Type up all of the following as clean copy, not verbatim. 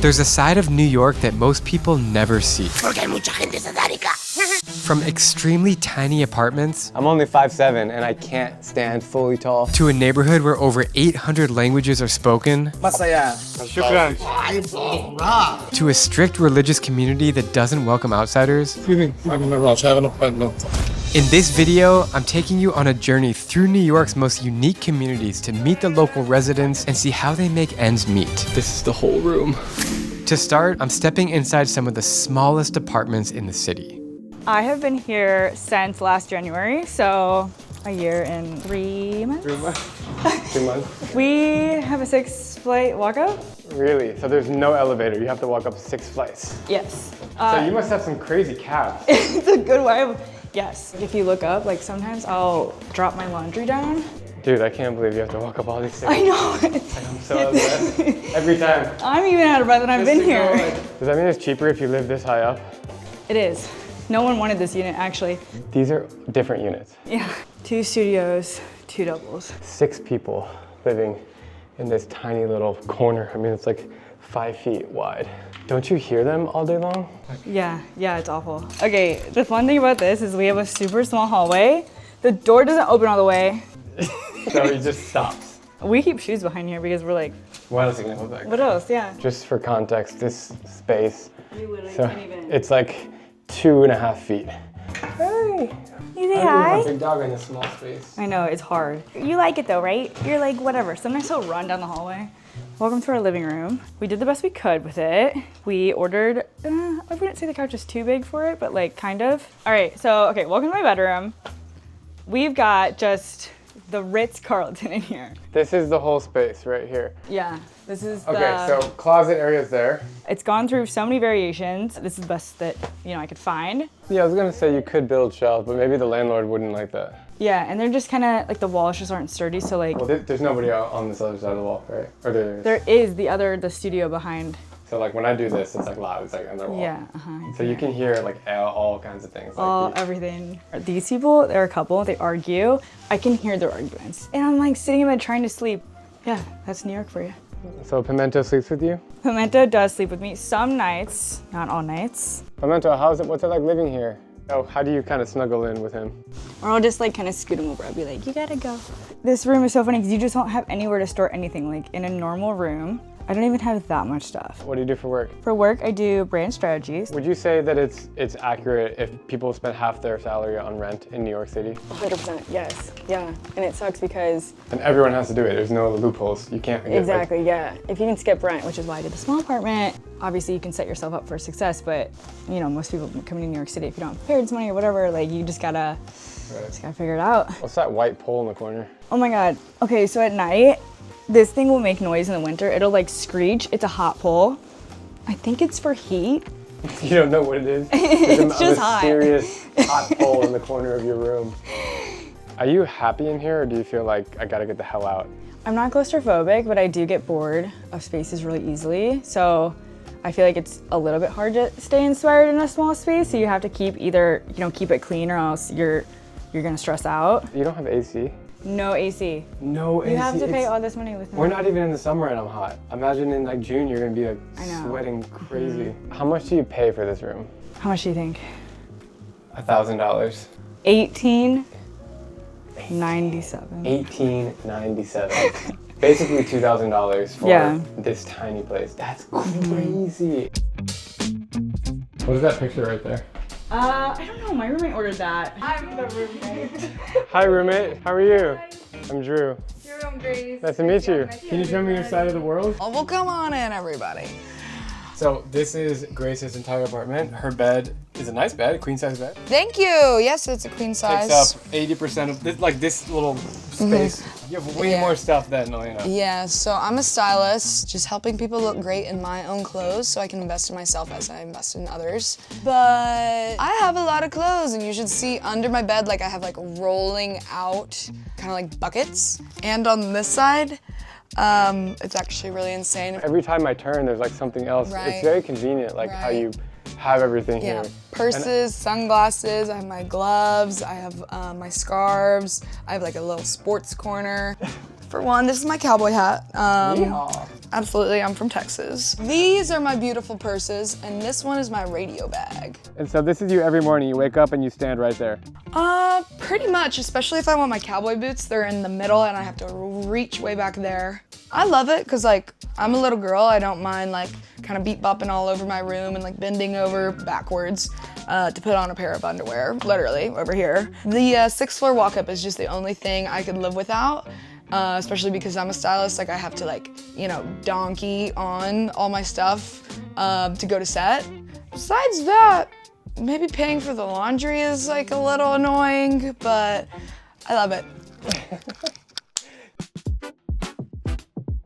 There's a side of New York that most people never see. From extremely tiny apartments, I'm only 5'7" and I can't stand fully tall, to a neighborhood where over 800 languages are spoken, Masaya. Shukran. to a strict religious community that doesn't welcome outsiders. In this video, I'm taking you on a journey through New York's most unique communities to meet the local residents and see how they make ends meet. This is the whole room. To start, I'm stepping inside some of the smallest apartments in the city. I have been here since last January, so a year and 3 months. 3 months? 2 months? We have a 6-flight walk-up. Really? So there's no elevator, you have to walk up 6 flights. Yes. So you must have some crazy calves. It's a good way. Yes. If you look up, like sometimes I'll drop my laundry down. Dude, I can't believe you have to walk up all these things. I know. I'm so upset. Every time. I'm even out of breath and I've been here. Does that mean it's cheaper if you live this high up? It is. No one wanted this unit, actually. These are different units. Yeah. 2 studios, 2 doubles. 6 people living in this tiny little corner. I mean, it's like 5 feet wide. Don't you hear them all day long? Yeah, it's awful. Okay, the fun thing about this is we have a super small hallway. The door doesn't open all the way. So it just stops. We keep shoes behind here because we're like, What else are you gonna look like? what else? Yeah. Just for context, this space, You literally so can't even. it's like 2.5 feet. Hey! You say I don't hi? have a big dog in this small space. I know, it's hard. You like it though, right? You're like, whatever. Sometimes he'll run down the hallway. Welcome to our living room. We did the best we could with it. We ordered, I wouldn't say the couch is too big for it, but like kind of. All right, so, okay, welcome to my bedroom. We've got just the Ritz-Carlton in here. This is the whole space right here. Yeah, this is Okay, so closet area's there. It's gone through so many variations. This is the best that, I could find. Yeah, I was gonna say you could build shelves, but maybe the landlord wouldn't like that. Yeah, and they're just kind of, like the walls just aren't sturdy, so like. Well, there's nobody out on this other side of the wall, right? Or there is? There is the studio behind. So like when I do this, it's like loud, it's like on the wall. Yeah, So you can hear like all kinds of things. Like everything. These people, they're a couple, they argue. I can hear their arguments. And I'm like sitting in bed trying to sleep. Yeah, that's New York for you. So Pimento sleeps with you? Pimento does sleep with me some nights, not all nights. Pimento, what's it like living here? Oh, how do you kind of snuggle in with him? Or I'll just like kind of scoot him over. I'll be like, you gotta go. This room is so funny because you just don't have anywhere to store anything. Like in a normal room, I don't even have that much stuff. What do you do for work? For work, I do brand strategies. Would you say that it's accurate if people spend half their salary on rent in New York City? 100%, yes. Yeah, and it sucks because... And everyone has to do it. There's no loopholes. You can't... Exactly, yeah. If you can skip rent, which is why I did the small apartment, obviously you can set yourself up for success, but most people coming to New York City, if you don't have parents' money or whatever, like you just gotta figure it out. What's that white pole in the corner? Oh my God. Okay, so at night, this thing will make noise in the winter. It'll like screech. It's a hot pole. I think it's for heat. You don't know what it is? It's just hot. Mysterious hot pole in the corner of your room. Are you happy in here, or do you feel like I gotta get the hell out? I'm not claustrophobic, but I do get bored of spaces really easily. So I feel like it's a little bit hard to stay inspired in a small space. So you have to keep either, keep it clean or else you're gonna stress out. You don't have AC? No AC. No AC. You have to pay all this money with me. We're not even in the summer and I'm hot. Imagine in like June you're gonna be like sweating crazy. How much do you pay for this room? How much do you think? $1,000. $18.97. $18.97. Basically $2,000 for this tiny place. That's crazy. What is that picture right there? I don't know. My roommate ordered that. I'm the roommate. Hi, roommate. How are you? Hi. I'm Drew. Drew, I'm Grace. Nice to meet you. Can you show me your side of the world? Oh, well, come on in, everybody. So this is Grace's entire apartment. Her bed is a nice bed, a queen size bed. Thank you. Yes, it's a queen size. Takes up 80% of this, like this little space. You have way more stuff than Elena. Yeah, so I'm a stylist, just helping people look great in my own clothes so I can invest in myself as I invest in others. But I have a lot of clothes, and you should see under my bed, like I have like rolling out kind of like buckets. And on this side, it's actually really insane. Every time I turn, there's like something else. Right. It's very convenient, like how you have everything here. Purses, sunglasses, I have my gloves, I have my scarves, I have like a little sports corner. For one, this is my cowboy hat. I Absolutely, I'm from Texas. These are my beautiful purses, and this one is my radio bag. And so this is you every morning. You wake up and you stand right there. Pretty much, especially if I want my cowboy boots. They're in the middle and I have to reach way back there. I love it because like I'm a little girl. I don't mind like kind of beat bopping all over my room and like bending over backwards to put on a pair of underwear, literally over here. The 6th floor walk up is just the only thing I could live without. Especially because I'm a stylist, like I have to like, you know, donkey on all my stuff to go to set. Besides that, maybe paying for the laundry is like a little annoying, but I love it.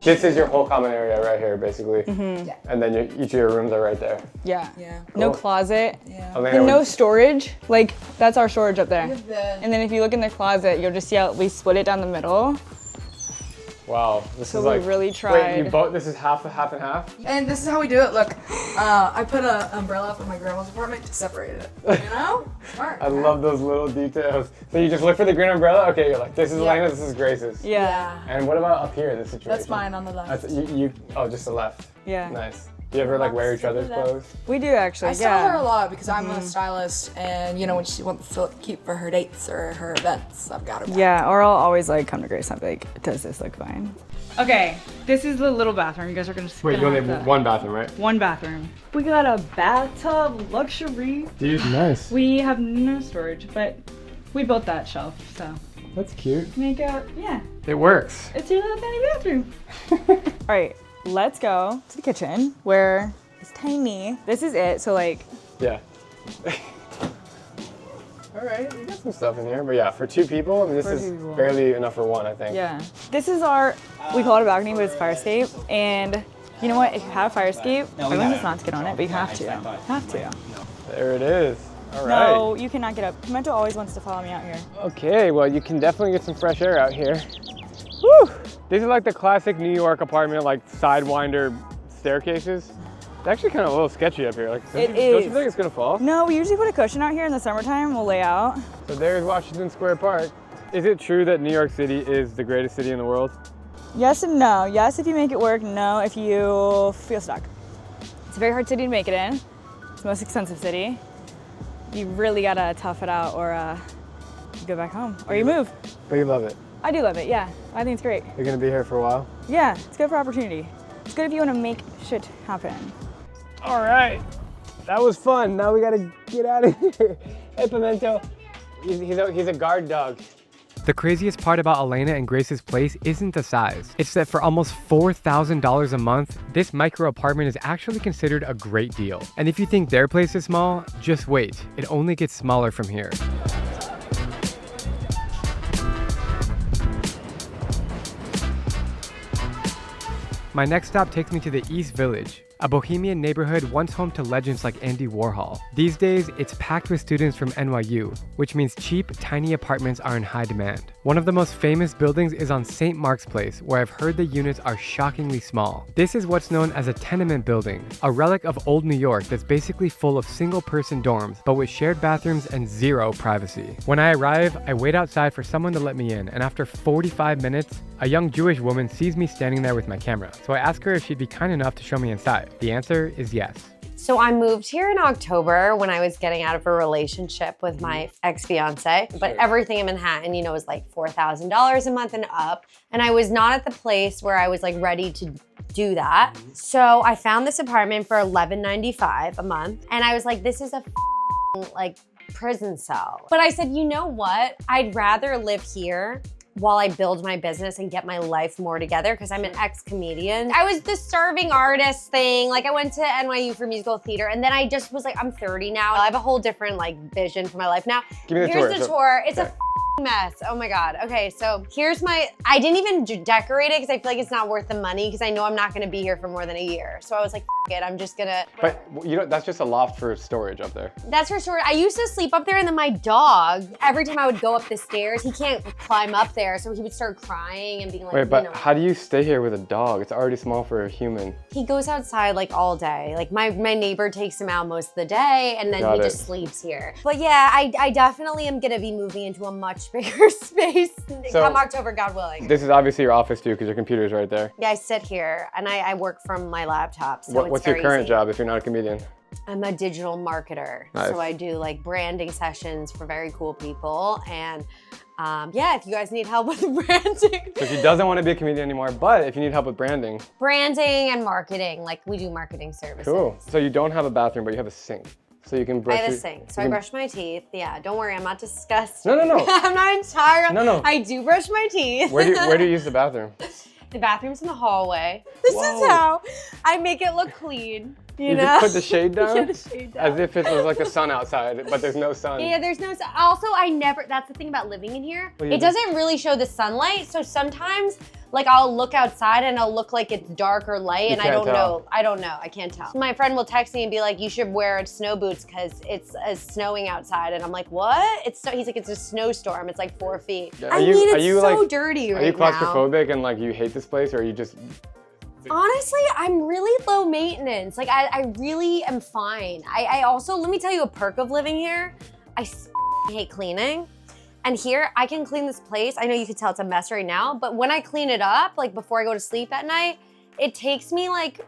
This is your whole common area right here, basically. Yeah. And then each of your rooms are right there. Yeah. Yeah. No Cool. closet. Yeah. Elena, And no storage. Like, that's our storage up there. With the- And then if you look in the closet, you'll just see how we split it down the middle. wow, this So is we like. really Wait, tried. you both. This is half and half. And this is how we do it. Look, I put an umbrella up in my grandma's apartment to separate it. You know? Smart. I love those little details. So you just look for the green umbrella. Okay, you're like, this is Yeah. Elena's, this is Grace's. Yeah. And what about up here in this situation? That's mine on the left. That's, you. Oh, just the left. Yeah. Nice. Do you ever like wear each other's clothes? We do actually, I style her a yeah. lot because I'm a stylist, and you know when she wants to look cute for her dates or her events, I've got her back. Yeah, or I'll always like come to Grace and be like, does this look fine? Okay, this is the little bathroom. You guys are gonna see. Wait, you only have one bathroom, right? One bathroom. We got a bathtub, luxury. Dude, nice. We have no storage, but we built that shelf, so That's cute. make out, yeah, It works. it's your little tiny bathroom. All right, let's go to the kitchen where it's tiny. This is it, so like, Yeah. All right, you got some stuff in here, but yeah, for 2 people, I mean, this For is 2 people. barely enough for 1, I think. yeah. This is our, we call it a balcony, but it's fire escape. And you know what, if you have a fire escape, everyone does not to get on it, but you have to. Have to. There it is. All right. No, you cannot get up. Pimento always wants to follow me out here. Okay, well, you can definitely get some fresh air out here. Woo! These are like the classic New York apartment, like sidewinder staircases. It's actually kind of a little sketchy up here. Like, don't It you is. think it's gonna fall? No, we usually put a cushion out here in the summertime. We'll lay out. So there's Washington Square Park. Is it true that New York City is the greatest city in the world? Yes and no. Yes if you make it work, no if you feel stuck. It's a very hard city to make it in. It's the most expensive city. You really gotta tough it out or you go back home or you move. But you love it. I do love it, yeah. I think it's great. You're gonna be here for a while? Yeah, it's good for opportunity. It's good if you wanna make shit happen. All right, that was fun. Now we gotta get out of here. Hey, Pimento. He's a guard dog. The craziest part about Elena and Grace's place isn't the size. It's that for almost $4,000 a month, this micro apartment is actually considered a great deal. And if you think their place is small, just wait. It only gets smaller from here. My next stop takes me to the East Village, a bohemian neighborhood once home to legends like Andy Warhol. These days, it's packed with students from NYU, which means cheap, tiny apartments are in high demand. One of the most famous buildings is on St. Mark's Place, where I've heard the units are shockingly small. This is what's known as a tenement building, a relic of old New York that's basically full of single-person dorms, but with shared bathrooms and zero privacy. When I arrive, I wait outside for someone to let me in, and after 45 minutes, a young Jewish woman sees me standing there with my camera. So I ask her if she'd be kind enough to show me inside. The answer is yes. So I moved here in October when I was getting out of a relationship with my ex-fiance, but everything in Manhattan, you know, was like $4,000 a month and up. And I was not at the place where I was like ready to do that. So I found this apartment for $11.95 a month. And I was like, this is a like prison cell. But I said, you know what? I'd rather live here while I build my business and get my life more together because I'm an ex-comedian. I was the starving artist thing. Like I went to NYU for musical theater and then I just was like, I'm 30 now. I have a whole different like vision for my life now. Give me the Here's tour. the tour. It's a mess. Oh my God. Okay, so here's I didn't even decorate it because I feel like it's not worth the money because I know I'm not gonna be here for more than a year. So I was like, it, I'm just gonna. But you know, that's just a loft for storage up there. That's for sure. I used to sleep up there and then my dog, every time I would go up the stairs, he can't climb up there. So he would start crying and being like, Wait, but you know. how do you stay here with a dog? It's already small for a human. He goes outside like all day. Like my neighbor takes him out most of the day and then Got he it. just sleeps here. But yeah, I definitely am gonna be moving into a much much bigger space So- come October, God willing. This is obviously your office too, because your computer's right there. Yeah, I sit here and I work from my laptop, so it's What's your very current easy. job if you're not a comedian? I'm a digital marketer. Nice. So I do like branding sessions for very cool people. And yeah, if you guys need help with branding. So she doesn't want to be a comedian anymore, but if you need help with branding. Branding and marketing, like we do marketing services. Cool. So you don't have a bathroom, but you have a sink. So you can I brush have a your- sink, so you I can- brush my teeth. Yeah, don't worry, I'm not disgusting. No, no, no. I'm not entirely. No. I do brush my teeth. Where do you use the bathroom? The bathroom's in the hallway. This Whoa. is how I make it look clean. You know? just put the shade down? Yeah, the shade down. As if it was like the sun outside, but there's no sun. Yeah, there's no, also I never, that's the thing about living in here. Well, you It just- doesn't really show the sunlight, so sometimes like I'll look outside and it'll look like it's dark or light and I can't don't tell. know, I can't tell. My friend will text me and be like, you should wear snow boots because it's snowing outside. And I'm like, what? He's like, it's a snowstorm, it's like 4 feet. Yeah, I are you- mean, are it's you, so like- dirty Are right you now. claustrophobic and like you hate this place, or are you just? Honestly, I'm really low maintenance. Like I really am fine. I also, let me tell you a perk of living here. I hate cleaning. And here, I can clean this place. I know you can tell it's a mess right now, but when I clean it up, like before I go to sleep at night, it takes me like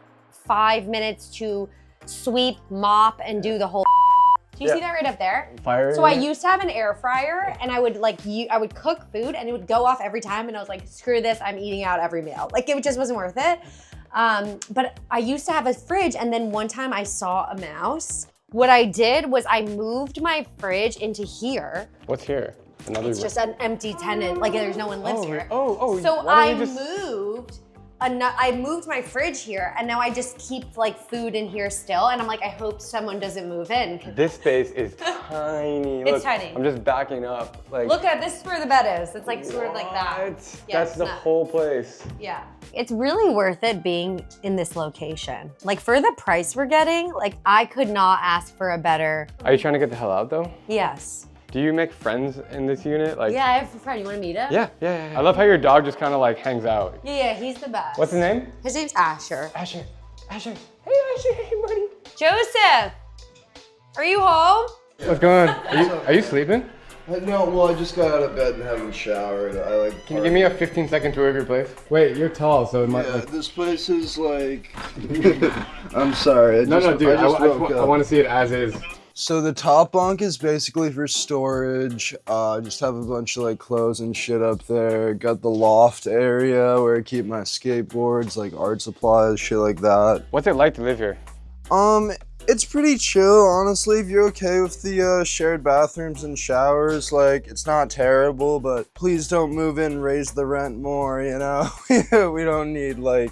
5 minutes to sweep, mop, and do the whole. Do you Yeah. see that right up there? Fire. So I used to have an air fryer and I would I would cook food and it would go off every time and I was like, screw this, I'm eating out every meal. Like it just wasn't worth it. But I used to have a fridge and then one time I saw a mouse. What I did was I moved my fridge into here. What's here? Another. It's just an empty tenant, like there's no one lives here. Oh. So why I don't you just- moved my fridge here and now I just keep like food in here still and I'm like, I hope someone doesn't move in. This space is tiny. It's Look, tiny. I'm just backing up. Like. Look at this is where the bed is. It's like sort of like that. What? Yeah, That's it's the not- whole place. Yeah. It's really worth it being in this location. Like for the price we're getting, like I could not ask for a better, Are you trying to get the hell out though? yes. Do you make friends in this unit? Like. Yeah, I have a friend. You wanna meet him? Yeah. I love how your dog just kind of like hangs out. Yeah, he's the best. What's his name? His name's Asher. Asher. Hey Asher. Hey buddy. Joseph, are you home? What's going on? Are you sleeping? No, well, I just got out of bed and haven't showered. I like. Can you give me a 15-second tour of your place? Wait, you're tall, so it might. Yeah, this place is like. I'm sorry. I just woke up. I want to see it as is. So the top bunk is basically for storage. Just have a bunch of like clothes and shit up there. Got the loft area where I keep my skateboards, like art supplies, shit like that. What's it like to live here? It's pretty chill, honestly. If you're okay with the shared bathrooms and showers, like it's not terrible. But please don't move in, raise the rent more. You know, we don't need like.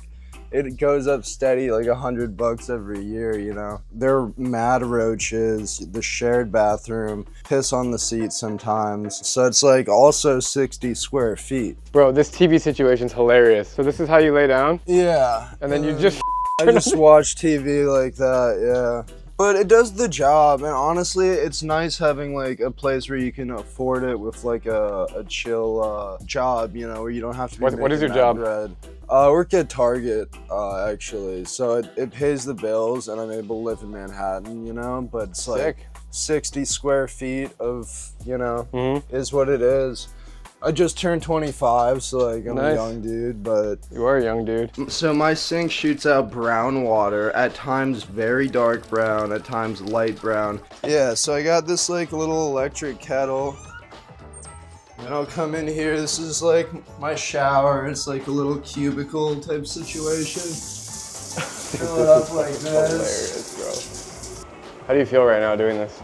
It goes up steady like $100 every year, you know. They're mad roaches, the shared bathroom, piss on the seat sometimes. So it's like also 60 square feet. Bro, this TV situation's hilarious. So this is how you lay down, Yeah. and then you just. I just watch TV like that, yeah. But it does the job, and honestly, it's nice having like a place where you can afford it with like a chill job, you know, where you don't have to be What is your making job? that bread. I work at Target, actually, so it pays the bills, and I'm able to live in Manhattan, you know, but it's like Sick. 60 square feet of, you know, Mm-hmm. is what it is. I just turned 25, so like I'm Nice. a young dude, but You are a young dude. so my sink shoots out brown water, at times very dark brown, at times light brown. Yeah, so I got this like little electric kettle. And I'll come in here, this is like my shower, it's like a little cubicle type situation. Fill it up like this. Hilarious, bro. How do you feel right now doing this?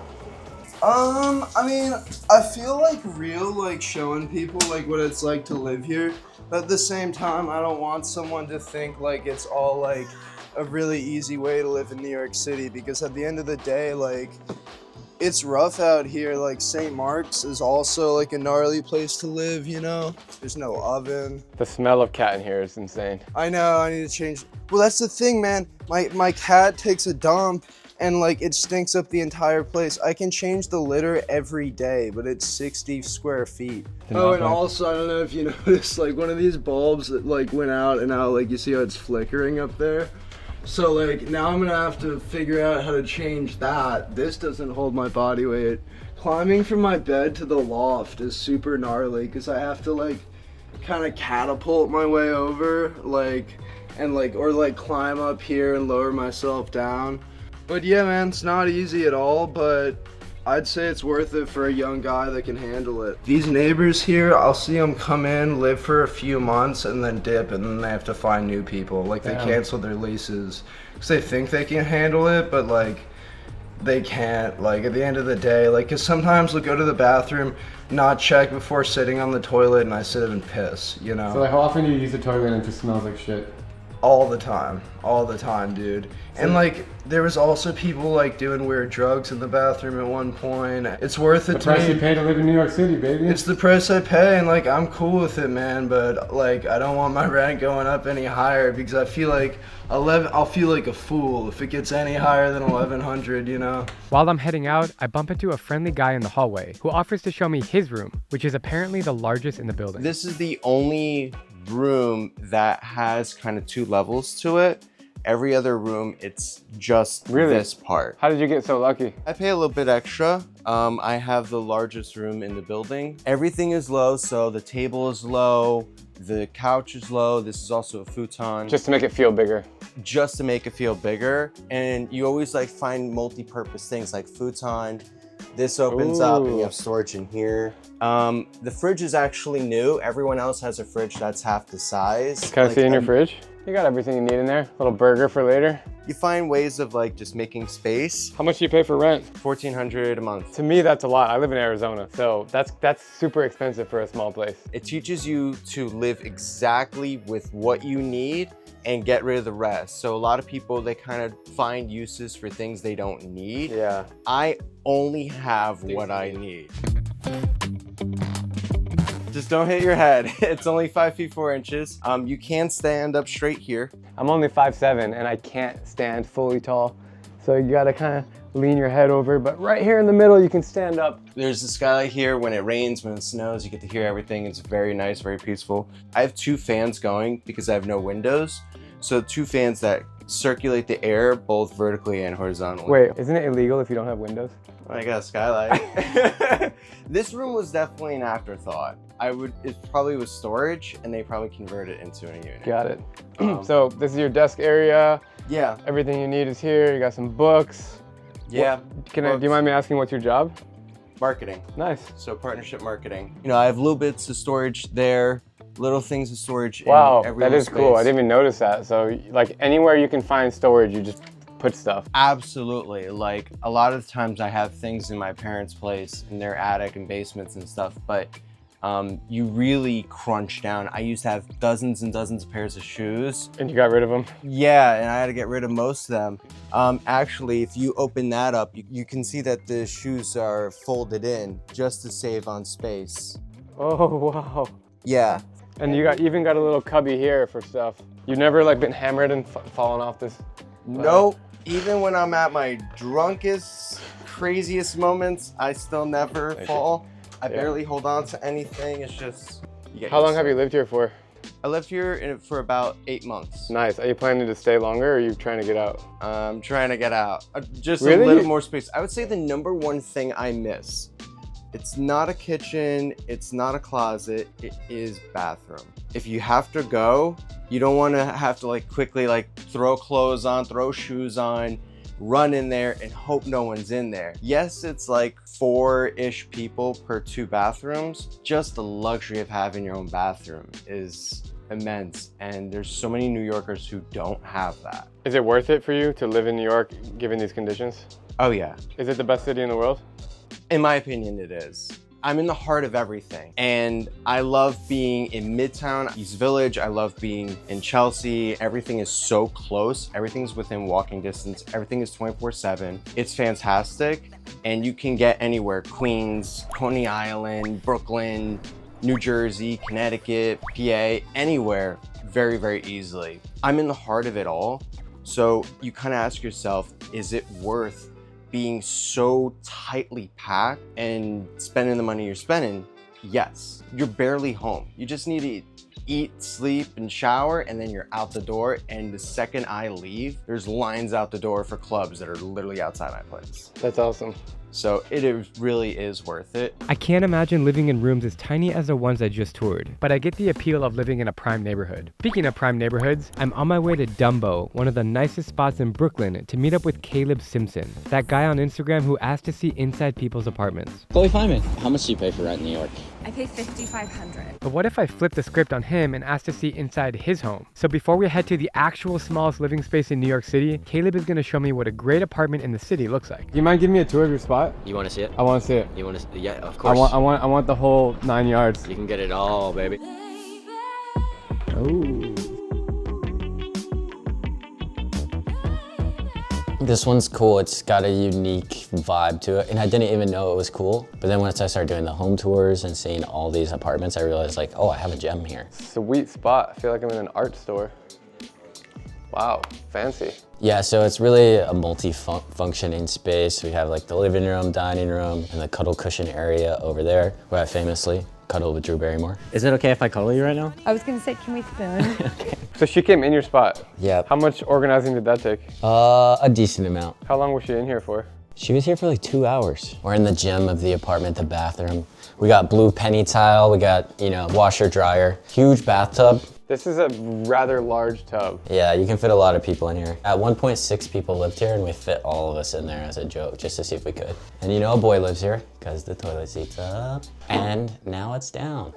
I mean, I feel like real, like showing people like what it's like to live here. But at the same time, I don't want someone to think like it's all like a really easy way to live in New York City, because at the end of the day, like it's rough out here. Like St. Mark's is also like a gnarly place to live, you know? There's no oven. The smell of cat in here is insane. I know, I need to change. Well, that's the thing, man. My cat takes a dump and like it stinks up the entire place. I can change the litter every day, but it's 60 square feet. Oh, and also, I don't know if you noticed, like one of these bulbs that like went out and now like you see how it's flickering up there? So like now I'm gonna have to figure out how to change that. This doesn't hold my body weight. Climbing from my bed to the loft is super gnarly because I have to like kind of catapult my way over, like, and like, or like climb up here and lower myself down. But yeah, man, it's not easy at all, but I'd say it's worth it for a young guy that can handle it. These neighbors here, I'll see them come in, live for a few months, and then dip, and then they have to find new people. Like, they cancel their leases because they think they can handle it, but like, they can't. Like, at the end of the day, like, because sometimes they'll go to the bathroom, not check before sitting on the toilet, and I sit up and piss, you know? So like, how often do you use the toilet and it just smells like shit? All the time, dude. And like, there was also people like doing weird drugs in the bathroom at one point. It's worth it The to me. price you pay to live in New York City, baby. It's the price I pay, and like, I'm cool with it, man. But like, I don't want my rent going up any higher because I feel like I'll feel like a fool if it gets any higher than 1,100, you know? While I'm heading out, I bump into a friendly guy in the hallway who offers to show me his room, which is apparently the largest in the building. This is the only room that has kind of 2 levels to it. Every other room, it's just this part. How did you get so lucky? I pay a little bit extra. I have the largest room in the building. Everything is low, so the table is low, the couch is low. This is also a futon. Just to make it feel bigger. Just to make it feel bigger. And you always like find multi-purpose things like futon. This opens up and you have storage in here. The fridge is actually new. Everyone else has a fridge that's half the size. Can I see in your fridge? You got everything you need in there. Little burger for later. You find ways of like just making space. How much do you pay for rent? $1,400 a month. To me, that's a lot. I live in Arizona, so that's super expensive for a small place. It teaches you to live exactly with what you need and get rid of the rest. So a lot of people, they kind of find uses for things they don't need. Yeah. I only have what I need. Just don't hit your head. It's only 5 feet 4 inches. You can stand up straight here. I'm only 5'7" and I can't stand fully tall. So you gotta kind of lean your head over, but right here in the middle, you can stand up. There's the skylight here. When it rains, when it snows, you get to hear everything. It's very nice, very peaceful. I have 2 fans going because I have no windows. So 2 fans that circulate the air both vertically and horizontally. Wait, isn't it illegal if you don't have windows? I got a skylight. This room was definitely an afterthought. It probably was storage and they probably converted it into a unit. Got it. So this is your desk area. Yeah. Everything you need is here. You got some books. Yeah. Do you mind me asking what's your job? Marketing. Nice. So partnership marketing. You know, I have little bits of storage there, little things of storage in every that little is cool. I space. didn't even notice that. So like anywhere you can find storage, you just put stuff. Absolutely. Like a lot of the times I have things in my parents' place in their attic and basements and stuff, but you really crunch down. I used to have dozens and dozens of pairs of shoes. And you got rid of them? Yeah, and I had to get rid of most of them. Actually, if you open that up, you can see that the shoes are folded in just to save on space. Oh, wow. Yeah. And you even got a little cubby here for stuff. You've never like been hammered and fallen off this? Nope. Even when I'm at my drunkest, craziest moments, I still never fall. I barely hold on to anything. It's just, How long have you lived here for? I lived here for about 8 months. Nice. Are you planning to stay longer or are you trying to get out? I'm trying to get out. Just Really? a little more space. I would say the #1 thing I miss, it's not a kitchen, it's not a closet, it is bathroom. If you have to go, you don't want to have to like quickly like throw clothes on, throw shoes on, run in there and hope no one's in there. Yes, it's like 4-ish people per 2 bathrooms. Just the luxury of having your own bathroom is immense. And there's so many New Yorkers who don't have that. Is it worth it for you to live in New York given these conditions? Oh yeah. Is it the best city in the world? In my opinion, it is. I'm in the heart of everything. And I love being in Midtown, East Village. I love being in Chelsea. Everything is so close. Everything's within walking distance. Everything is 24/7. It's fantastic. And you can get anywhere. Queens, Coney Island, Brooklyn, New Jersey, Connecticut, PA, anywhere very, very easily. I'm in the heart of it all. So you kind of ask yourself, is it worth being so tightly packed and spending the money you're spending? Yes. You're barely home. You just need to eat, sleep, and shower, and then you're out the door. And the second I leave, there's lines out the door for clubs that are literally outside my place. That's awesome. So really is worth it. I can't imagine living in rooms as tiny as the ones I just toured, but I get the appeal of living in a prime neighborhood. Speaking of prime neighborhoods, I'm on my way to Dumbo, one of the nicest spots in Brooklyn, to meet up with Caleb Simpson, that guy on Instagram who asked to see inside people's apartments. Chloe Feynman, how much do you pay for rent in New York? I pay $5,500. But what if I flip the script on him and ask to see inside his home? So before we head to the actual smallest living space in New York City, Caleb is gonna show me what a great apartment in the city looks like. You mind giving me a tour of your spot? You want to see it? I want to see it. You want to? Yeah, of course. I want the whole 9 yards. You can get it all, baby. Oh. This one's cool. It's got a unique vibe to it, and I didn't even know it was cool. But then once I started doing the home tours and seeing all these apartments, I realized like, oh, I have a gem here. Sweet spot. I feel like I'm in an art store. Wow, fancy. Yeah, so it's really a multi-functioning space. We have like the living room, dining room, and the cuddle cushion area over there, where I famously cuddle with Drew Barrymore. Is it okay if I cuddle you right now? I was gonna say, can we spoon? So she came in your spot. Yeah. How much organizing did that take? A decent amount. How long was she in here for? She was here for like 2 hours. We're in the gym of the apartment, the bathroom. We got blue penny tile, we got, washer, dryer, huge bathtub. This is a rather large tub. Yeah, you can fit a lot of people in here. At 1.6 people lived here and we fit all of us in there as a joke, just to see if we could. And a boy lives here because the toilet seat's up and now it's down.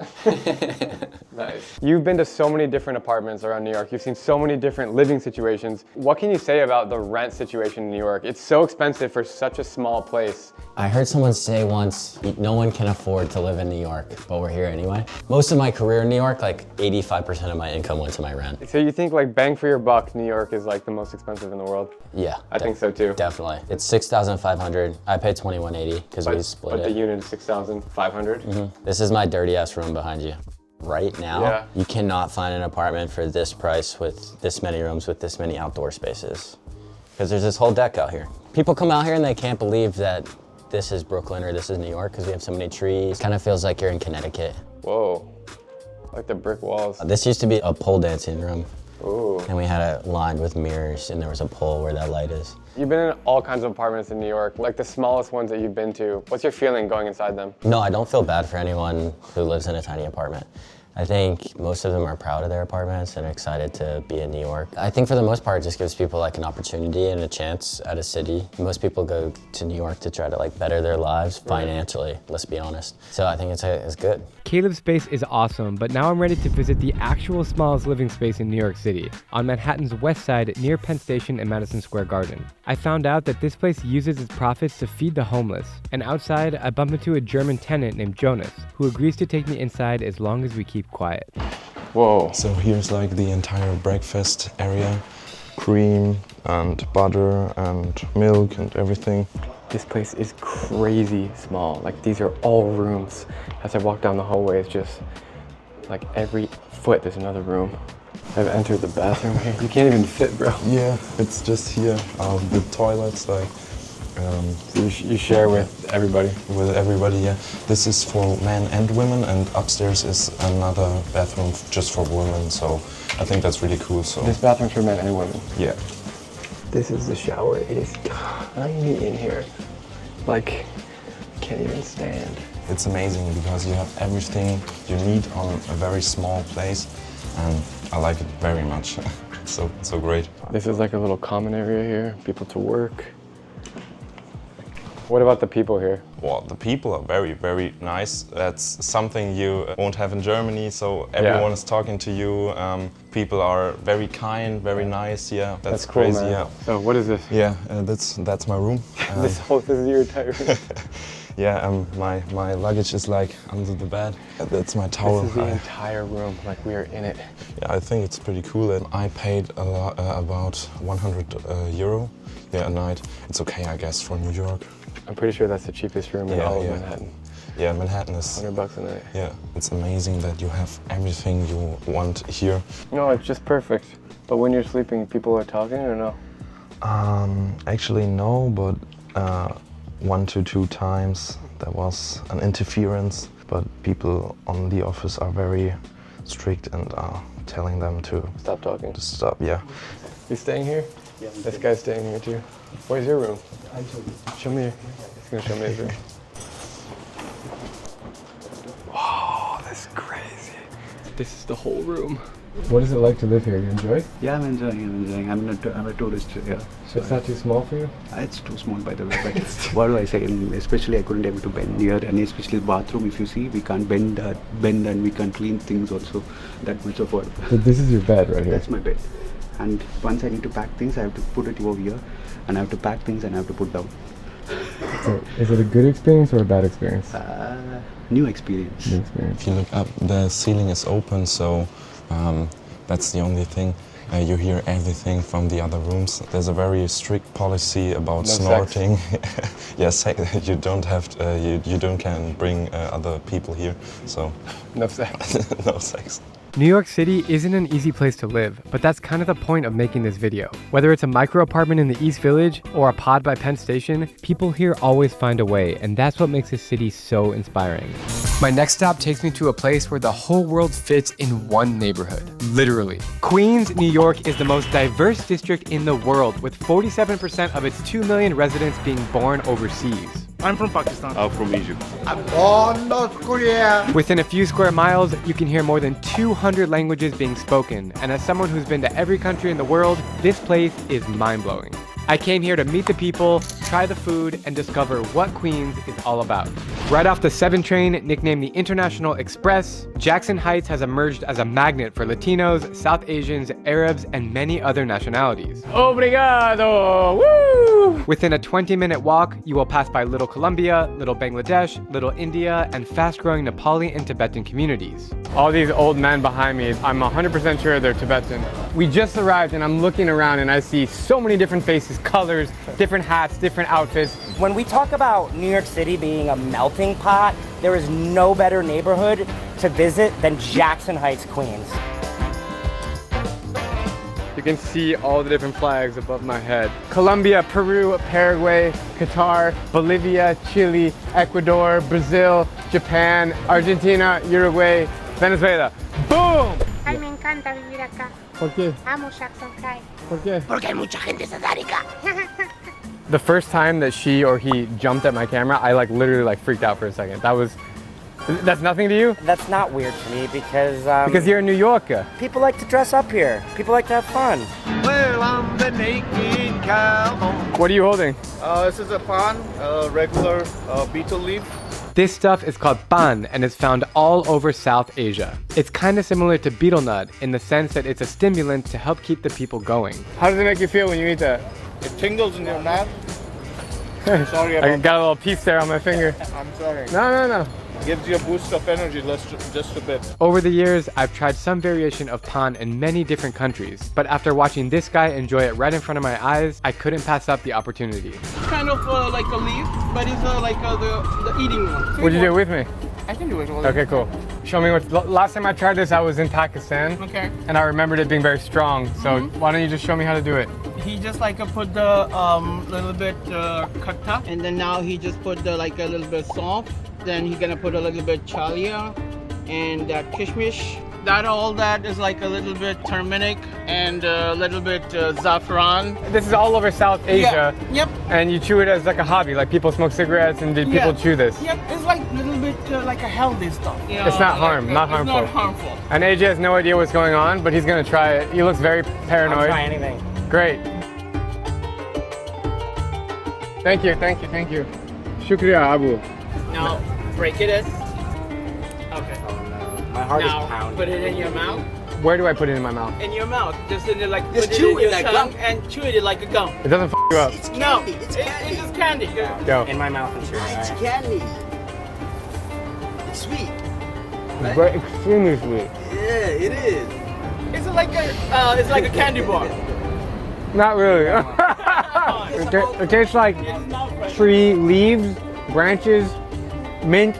Nice. You've been to so many different apartments around New York. You've seen so many different living situations. What can you say about the rent situation in New York? It's so expensive for such a small place. I heard someone say once, no one can afford to live in New York, but we're here anyway. Most of my career in New York, like 85% of my income went to my rent. So you think like bang for your buck, New York is like the most expensive in the world? Yeah. I think so too. Definitely. It's $6,500. I pay $2,180 because we split But it. the unit is $6,500? This is my dirty ass room behind you. Right now, Yeah. you cannot find an apartment for this price with this many rooms, with this many outdoor spaces. Because there's this whole deck out here. People come out here and they can't believe that this is Brooklyn or this is New York because we have so many trees. Kind of feels like you're in Connecticut. Whoa, like the brick walls. This used to be a pole dancing room. Ooh. And we had it lined with mirrors and there was a pole where that light is. You've been in all kinds of apartments in New York, like the smallest ones that you've been to. What's your feeling going inside them? No, I don't feel bad for anyone who lives in a tiny apartment. I think most of them are proud of their apartments and excited to be in New York. I think for the most part, it just gives people like an opportunity and a chance at a city. Most people go to New York to try to like better their lives financially, let's be honest. So I think it's good. Caleb's space is awesome, but now I'm ready to visit the actual smallest living space in New York City, on Manhattan's west side near Penn Station and Madison Square Garden. I found out that this place uses its profits to feed the homeless, and outside I bump into a German tenant named Jonas, who agrees to take me inside as long as we keep quiet. Whoa. So here's like the entire breakfast area, cream and butter and milk and everything. This place is crazy small. Like these are all rooms. As I walk down the hallway, it's just like every foot there's another room. I've entered the bathroom here. You can't even fit, bro. Yeah, it's just here. The toilets, like. So you share with everybody? With everybody, yeah. This is for men and women, and upstairs is another bathroom just for women. So I think that's really cool. So this bathroom's for men and women? Yeah. This is the shower. It is tiny in here. Like, can't even stand. It's amazing because you have everything you need on a very small place, and I like it very much. So great. This is like a little common area here. People to work. What about the people here? Well, the people are very, very nice. That's something you won't have in Germany, so everyone is talking to you. People are very kind, very nice, yeah. That's cool, crazy, man. yeah. So what is this? Yeah, that's my room. This is your entire room? Yeah, my luggage is like under the bed. That's my towel. This is the entire room, like we are in it. Yeah, I think it's pretty cool. And I paid a lot, about 100 euro a night. It's okay, I guess, for New York. I'm pretty sure that's the cheapest room in all of Manhattan. Yeah, Manhattan is... $100 a night. Yeah, it's amazing that you have everything you want here. No, it's just perfect. But when you're sleeping, people are talking or no? Actually no, but 1 to 2 times there was an interference. But people on the office are very strict and are telling them to Stop talking. stop. Yeah. You staying here? Yeah. This guy's staying here too. Where's your room? Show me. He's gonna show me his room. Wow, that's crazy. This is the whole room. What is it like to live here? You enjoy it? Yeah, I'm enjoying. I'm a tourist here. So it's not too small for you? It's too small, by the way. But what do I say? Especially, I couldn't able to bend here, and especially the bathroom. If you see, we can't bend, and we can't clean things also. That much of what. So this is your bed right here. That's my bed. And once I need to pack things, I have to put it over here, and I have to pack things and I have to put down. So is it a good experience or a bad experience? New experience. New experience. If you look up, the ceiling is open, so that's the only thing. You hear everything from the other rooms. There's a very strict policy about snorting. Yes, you don't have to, you don't can bring other people here. So No sex. no sex. New York City isn't an easy place to live, but that's kind of the point of making this video. Whether it's a micro apartment in the East Village or a pod by Penn Station, people here always find a way, and that's what makes this city so inspiring. My next stop takes me to a place where the whole world fits in one neighborhood, literally. Queens, New York is the most diverse district in the world, with 47% of its 2 million residents being born overseas. I'm from Pakistan. I'm from Egypt. I'm born North Korea. Within a few square miles, you can hear more than 200 languages being spoken, and as someone who's been to every country in the world, this place is mind-blowing. I came here to meet the people, try the food, and discover what Queens is all about. Right off the 7 train, nicknamed the International Express, Jackson Heights has emerged as a magnet for Latinos, South Asians, Arabs, and many other nationalities. Obrigado! Woo! Within a 20-minute walk, you will pass by Little Colombia, Little Bangladesh, Little India, and fast-growing Nepali and Tibetan communities. All these old men behind me, I'm 100% sure they're Tibetan. We just arrived and I'm looking around and I see so many different faces, colors, different hats, different outfits. When we talk about New York City being a melting pot, there is no better neighborhood to visit than Jackson Heights, Queens. You can see all the different flags above my head. Colombia, Peru, Paraguay, Qatar, Bolivia, Chile, Ecuador, Brazil, Japan, Argentina, Uruguay, Venezuela. Boom! Ay, me encanta vivir acá. ¿Por qué? Amo Jackson Heights. ¿Por qué? Porque hay mucha gente satánica. The first time that she or he jumped at my camera, I literally freaked out for a second. That's nothing to you? That's not weird to me because you're a New Yorker. people like to dress up here. People like to have fun. Well, I'm the naked cowboy. What are you holding? This is a pan, regular beetle leaf. This stuff is called pan and is found all over South Asia. It's kind of similar to betel nut in the sense that it's a stimulant to help keep the people going. How does it make you feel when you eat that? It tingles in your neck. Sorry I about got a little piece there on my finger. I'm sorry. No. Gives you a boost of energy, just a bit. Over the years, I've tried some variation of pan in many different countries, but after watching this guy enjoy it right in front of my eyes, I couldn't pass up the opportunity. Kind of like a leaf, but it's the eating one. Would you do it with me? I can do it. Okay, cool. Show me last time I tried this, I was in Pakistan. Okay. And I remembered it being very strong, so why don't you just show me how to do it? He just put the little bit katta, and then now he just put the a little bit salt. Then he's gonna put a little bit chalia and kishmish. That is a little bit turmeric and a little bit saffron. This is all over South Asia. Yeah. Yep. And you chew it as a hobby, people smoke cigarettes and people chew this. Yep. It's a little bit a healthy stuff. You know, it's not not harmful. It's not harmful. And AJ has no idea what's going on, but he's gonna try it. He looks very paranoid. I'll try anything. Great. Thank you. Shukriya, Abu. Now, break it in. Okay. Oh no. My heart is pounding. Put it in your mouth. Where do I put it in my mouth? In your mouth. Just put it in your tongue and chew it like a gum. It doesn't f you up. It's candy. It's just candy. Go. In my mouth and chew it. It's candy. It's sweet. It's very extremely sweet. Yeah, it is. It's like a candy bar. Not really. It tastes like tree leaves, branches, mint,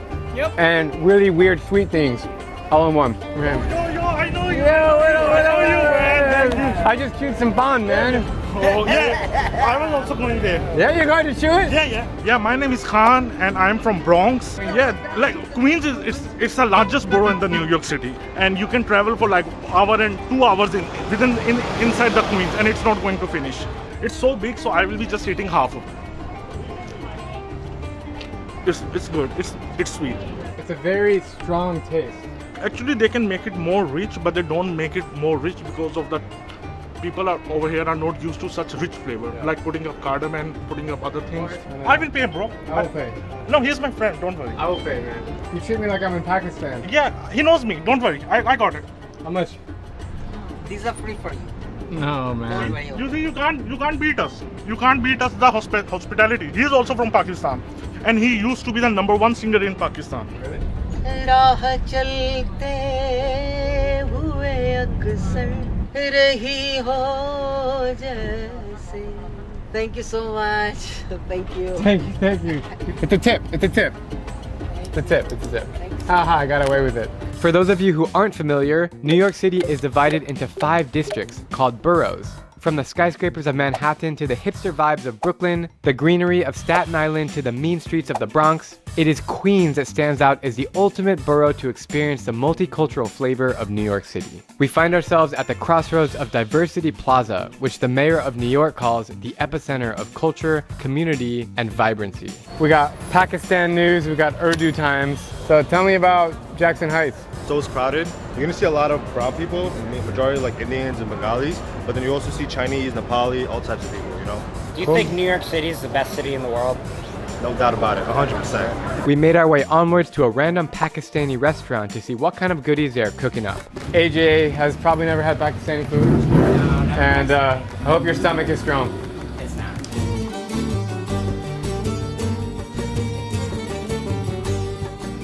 and really weird sweet things all in one. I know you. Yeah, I know you, man. I just chewed some pan, man. Oh, yeah. I was also going there. Yeah, you're going to chew it? Yeah, my name is Khan and I'm from Bronx. Yeah, like Queens it's the largest borough in the New York City. And you can travel for like hour and 2 hours inside the Queens and it's not going to finish. It's so big, so I will be just eating half of it. It's good, it's sweet. It's a very strong taste. Actually, they can make it more rich, but they don't make it more rich because of the people over here are not used to such rich flavor, like putting up cardamom and putting up other things. I will pay, bro. I will pay. No, he's my friend, don't worry. I will pay, man. You treat me like I'm in Pakistan. Yeah, he knows me, don't worry. I got it. How much? These are free for you. No, man. You see, you can't beat us. You can't beat us the hospitality. He is also from Pakistan, and he used to be the #1 singer in Pakistan. Really? राह चलते हुए अक्सर रही हो जैसे. Thank you so much. Thank you. Thank you. It's a tip. It's a tip. It's a tip. It's a tip. Haha, I got away with it. For those of you who aren't familiar, New York City is divided into 5 districts called boroughs. From the skyscrapers of Manhattan to the hipster vibes of Brooklyn, the greenery of Staten Island to the mean streets of the Bronx, it is Queens that stands out as the ultimate borough to experience the multicultural flavor of New York City. We find ourselves at the crossroads of Diversity Plaza, which the mayor of New York calls the epicenter of culture, community, and vibrancy. We got Pakistan news, we got Urdu Times. So tell me about Jackson Heights. So it's crowded. You're gonna see a lot of brown people, majority like Indians and Bengalis, but then you also see Chinese, Nepali, all types of people, you know? Do you think New York City is the best city in the world? No doubt about it, 100%. We made our way onwards to a random Pakistani restaurant to see what kind of goodies they're cooking up. AJ has probably never had Pakistani food, and I hope your stomach is strong. It's not.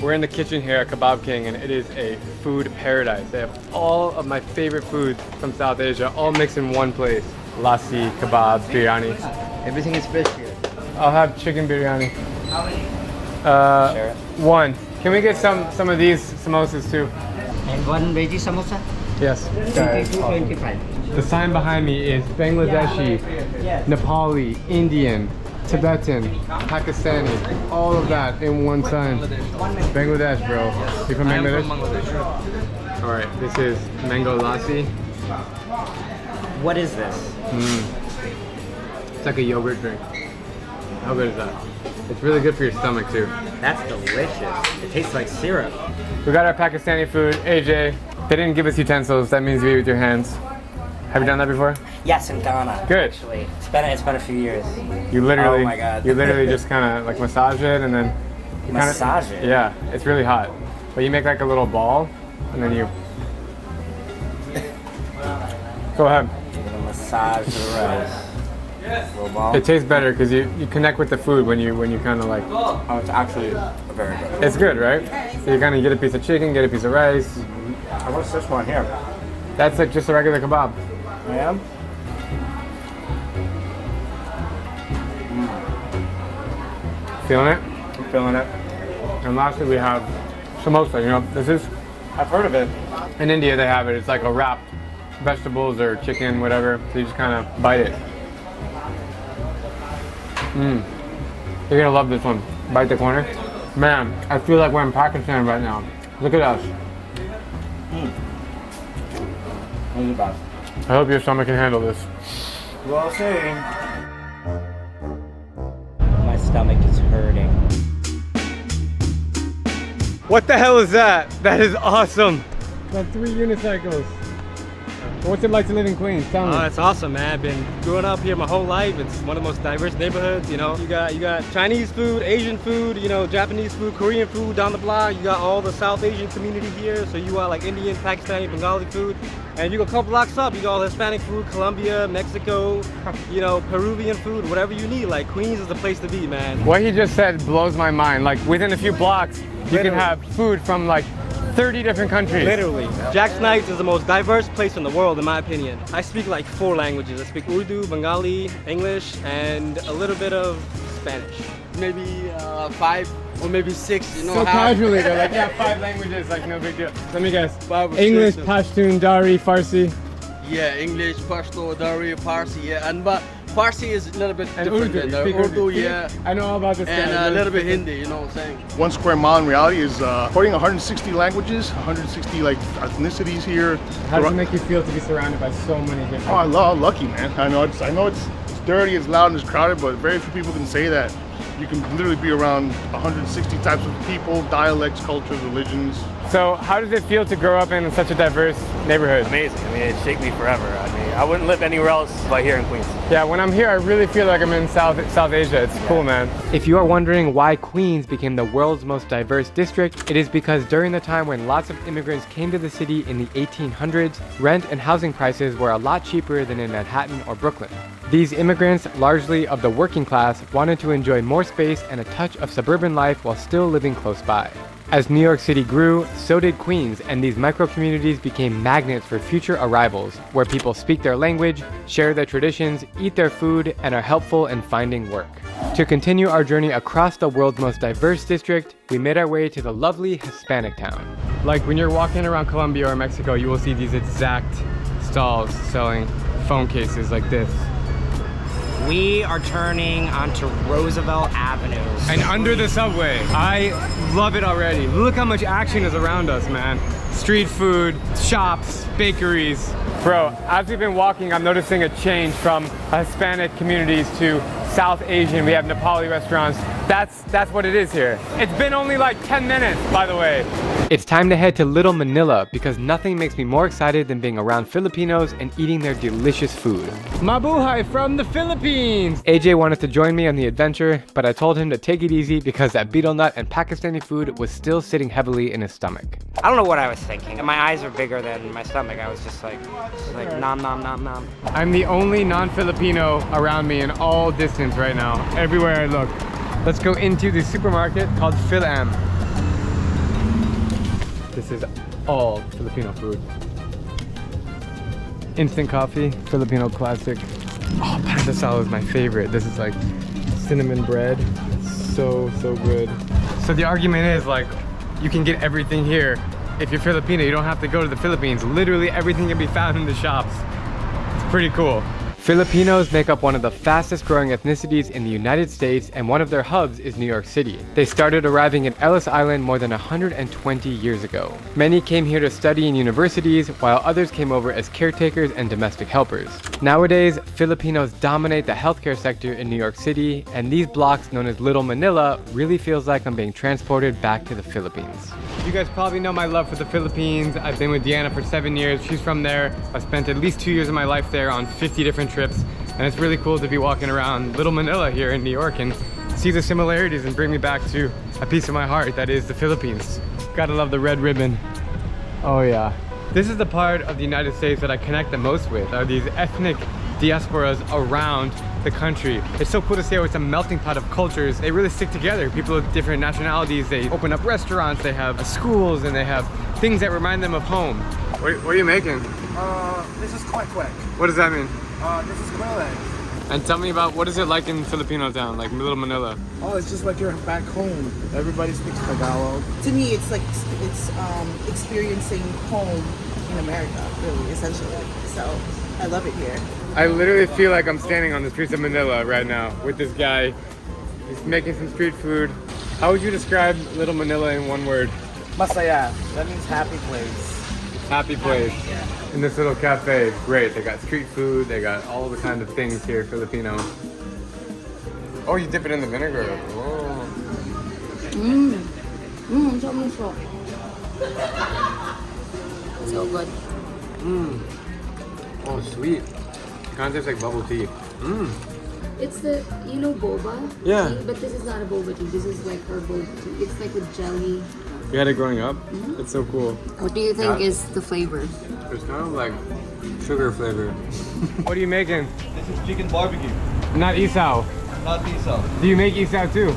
We're in the kitchen here at Kebab King, and it is a food paradise. They have all of my favorite foods from South Asia, all mixed in one place. Lassi, kebab, biryani. Everything is fresh here. I'll have chicken biryani. How many? Sure. 1. Can we get some of these samosas too? And 1 veggie samosa? Yes. 22.25. The sign behind me is Bangladeshi, Nepali, Indian, Tibetan, Pakistani, all of that in one sign. Bangladesh, bro. You from Bangladesh? I'm from Bangladesh. All right, this is mango lassi. What is this? It's like a yogurt drink. How good is that? It's really good for your stomach too. That's delicious. It tastes like syrup. We got our Pakistani food. AJ, they didn't give us utensils. That means you eat with your hands. Have you done that before? Yes, in Ghana. Good. Actually, it's been a few years. You literally, oh my God. you literally just kind of like massage it and then you Massage it? Yeah, it's really hot. But you make like a little ball and then you. Go ahead. You're gonna massage the rice. Little ball. It tastes better because you connect with the food when you kind of like. Oh, it's actually very good. It's good, right? So you kind of get a piece of chicken, get a piece of rice. What's this one here? That's like just a regular kebab. I am. Feeling it? I'm feeling it. And lastly, we have samosa. You know, this is. I've heard of it. In India, they have it. It's like a wrapped vegetables or chicken, whatever. So you just kind of bite it. You're gonna love this one. Bite the corner. Man, I feel like we're in Pakistan right now. Look at us. I hope your stomach can handle this. Well, see. My stomach is hurting. What the hell is that? That is awesome. Got 3 unicycles. What's it like to live in Queens? Tell me. It's awesome, man. I've been growing up here my whole life. It's one of the most diverse neighborhoods. You know, you got Chinese food, Asian food, you know, Japanese food, Korean food down the block. You got all the South Asian community here. So you got like Indian, Pakistani, Bengali food. And you go a couple blocks up, you got all Hispanic food, Colombia, Mexico, you know, Peruvian food, whatever you need. Like Queens is the place to be, man. What he just said blows my mind. Like within a few blocks, you can have food from like 30 different countries. Literally. Jackson Heights is the most diverse place in the world, in my opinion. I speak like 4 languages. I speak Urdu, Bengali, English, and a little bit of Spanish. Maybe 5 or maybe 6, you know. So casually, they're like, yeah, 5 languages, like no big deal. Let me guess. English, Pashtun, Dari, Farsi. Yeah, English, Pashto, Dari, Farsi, yeah, and but Farsi is a little bit And different Urdu, than you speak Urdu, Urdu. yeah. I know all about this And guy. a little bit Hindi, you know what I'm saying? 1 square mile in reality is supporting 160 languages, 160 like ethnicities here. How does it make you feel to be surrounded by so many different? Oh, I love lucky, man. I know it's dirty, it's loud, and it's crowded, but very few people can say that. You can literally be around 160 types of people, dialects, cultures, religions. So how does it feel to grow up in such a diverse neighborhood? Amazing. I mean, it shaped me forever. I mean, I wouldn't live anywhere else but here in Queens. Yeah, when I'm here, I really feel like I'm in South Asia. It's cool, man. If you are wondering why Queens became the world's most diverse district, it is because during the time when lots of immigrants came to the city in the 1800s, rent and housing prices were a lot cheaper than in Manhattan or Brooklyn. These immigrants, largely of the working class, wanted to enjoy more space and a touch of suburban life while still living close by. As New York City grew, so did Queens, and these micro-communities became magnets for future arrivals, where people speak their language, share their traditions, eat their food, and are helpful in finding work. To continue our journey across the world's most diverse district, we made our way to the lovely Hispanic town. Like when you're walking around Colombia or Mexico, you will see these exact stalls selling phone cases like this. We are turning onto Roosevelt Avenue. And under the subway. I love it already. Look how much action is around us, man. Street food, shops, bakeries. Bro, as we've been walking, I'm noticing a change from Hispanic communities to South Asian. We have Nepali restaurants. That's what it is here. It's been only like 10 minutes, by the way. It's time to head to Little Manila because nothing makes me more excited than being around Filipinos and eating their delicious food. Mabuhay from the Philippines! AJ wanted to join me on the adventure, but I told him to take it easy because that betel nut and Pakistani food was still sitting heavily in his stomach. I don't know what I was thinking. My eyes are bigger than my stomach. I was just like nom nom nom nom. I'm the only non-Filipino around me in all distance right now, everywhere I look. Let's go into the supermarket called Phil-Am. This is all Filipino food. Instant coffee, Filipino classic. Oh, pandesal is my favorite. This is like cinnamon bread. So good. So the argument is like, you can get everything here. If you're Filipino, you don't have to go to the Philippines. Literally everything can be found in the shops. It's pretty cool. Filipinos make up one of the fastest growing ethnicities in the United States, and one of their hubs is New York City. They started arriving at Ellis Island more than 120 years ago. Many came here to study in universities, while others came over as caretakers and domestic helpers. Nowadays, Filipinos dominate the healthcare sector in New York City, and these blocks known as Little Manila really feels like I'm being transported back to the Philippines. You guys probably know my love for the Philippines. I've been with Deanna for 7 years. She's from there. I spent at least 2 years of my life there on 50 different trips, and it's really cool to be walking around Little Manila here in New York and see the similarities and bring me back to a piece of my heart that is the Philippines. Gotta love the red ribbon. Oh yeah. This is the part of the United States that I connect the most with, are these ethnic diasporas around the country. It's so cool to see how it's a melting pot of cultures. They really stick together. People of different nationalities, they open up restaurants, they have schools, and they have things that remind them of home. What are you making? This is quite quick. What does that mean? This is quail egg. And tell me about, what is it like in Filipino town, like Little Manila? Oh, it's just like you're back home. Everybody speaks Tagalog. To me, it's like experiencing home in America, really, essentially. So I love it here. I literally feel like I'm standing on the streets of Manila right now with this guy. He's making some street food. How would you describe Little Manila in one word? Masaya. That means happy place. Happy place. Yeah. In this little cafe, great. They got street food, they got all the kind of things here, Filipino. Oh, you dip it in the vinegar. Whoa. So good. Oh, sweet. Kind of tastes like bubble tea. It's the, you know, boba Yeah. tea, but this is not a boba tea. This is like herbal tea. It's like with jelly. You had it growing up? It's so cool. What do you think is the flavor? It's kind of like sugar flavor. What are you making? This is chicken barbecue. Not isaw. Not isaw. Do you make isaw too?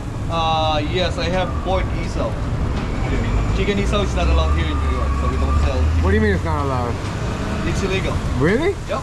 Yes, I have pork isaw. Chicken isaw is not allowed here in New York, so we don't sell. What do you mean it's not allowed? It's illegal. Really? Yep.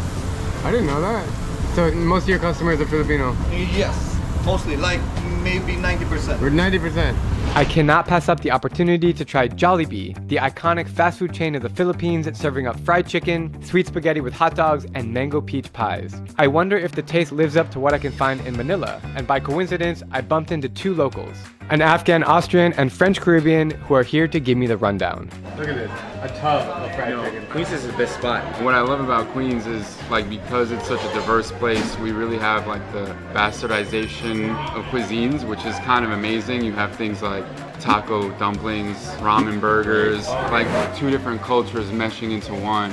I didn't know that. So most of your customers are Filipino? Yes, mostly, like maybe 90%. Or 90%. I cannot pass up the opportunity to try Jollibee, the iconic fast food chain of the Philippines, serving up fried chicken, sweet spaghetti with hot dogs, and mango peach pies. I wonder if the taste lives up to what I can find in Manila, and by coincidence, I bumped into two locals, an Afghan, Austrian, and French Caribbean who are here to give me the rundown. Look at this, a tub of fried chicken. Queens is the best spot. What I love about Queens is like because it's such a diverse place, we really have like the bastardization of cuisines, which is kind of amazing. You have things like taco dumplings, ramen burgers, like two different cultures meshing into one.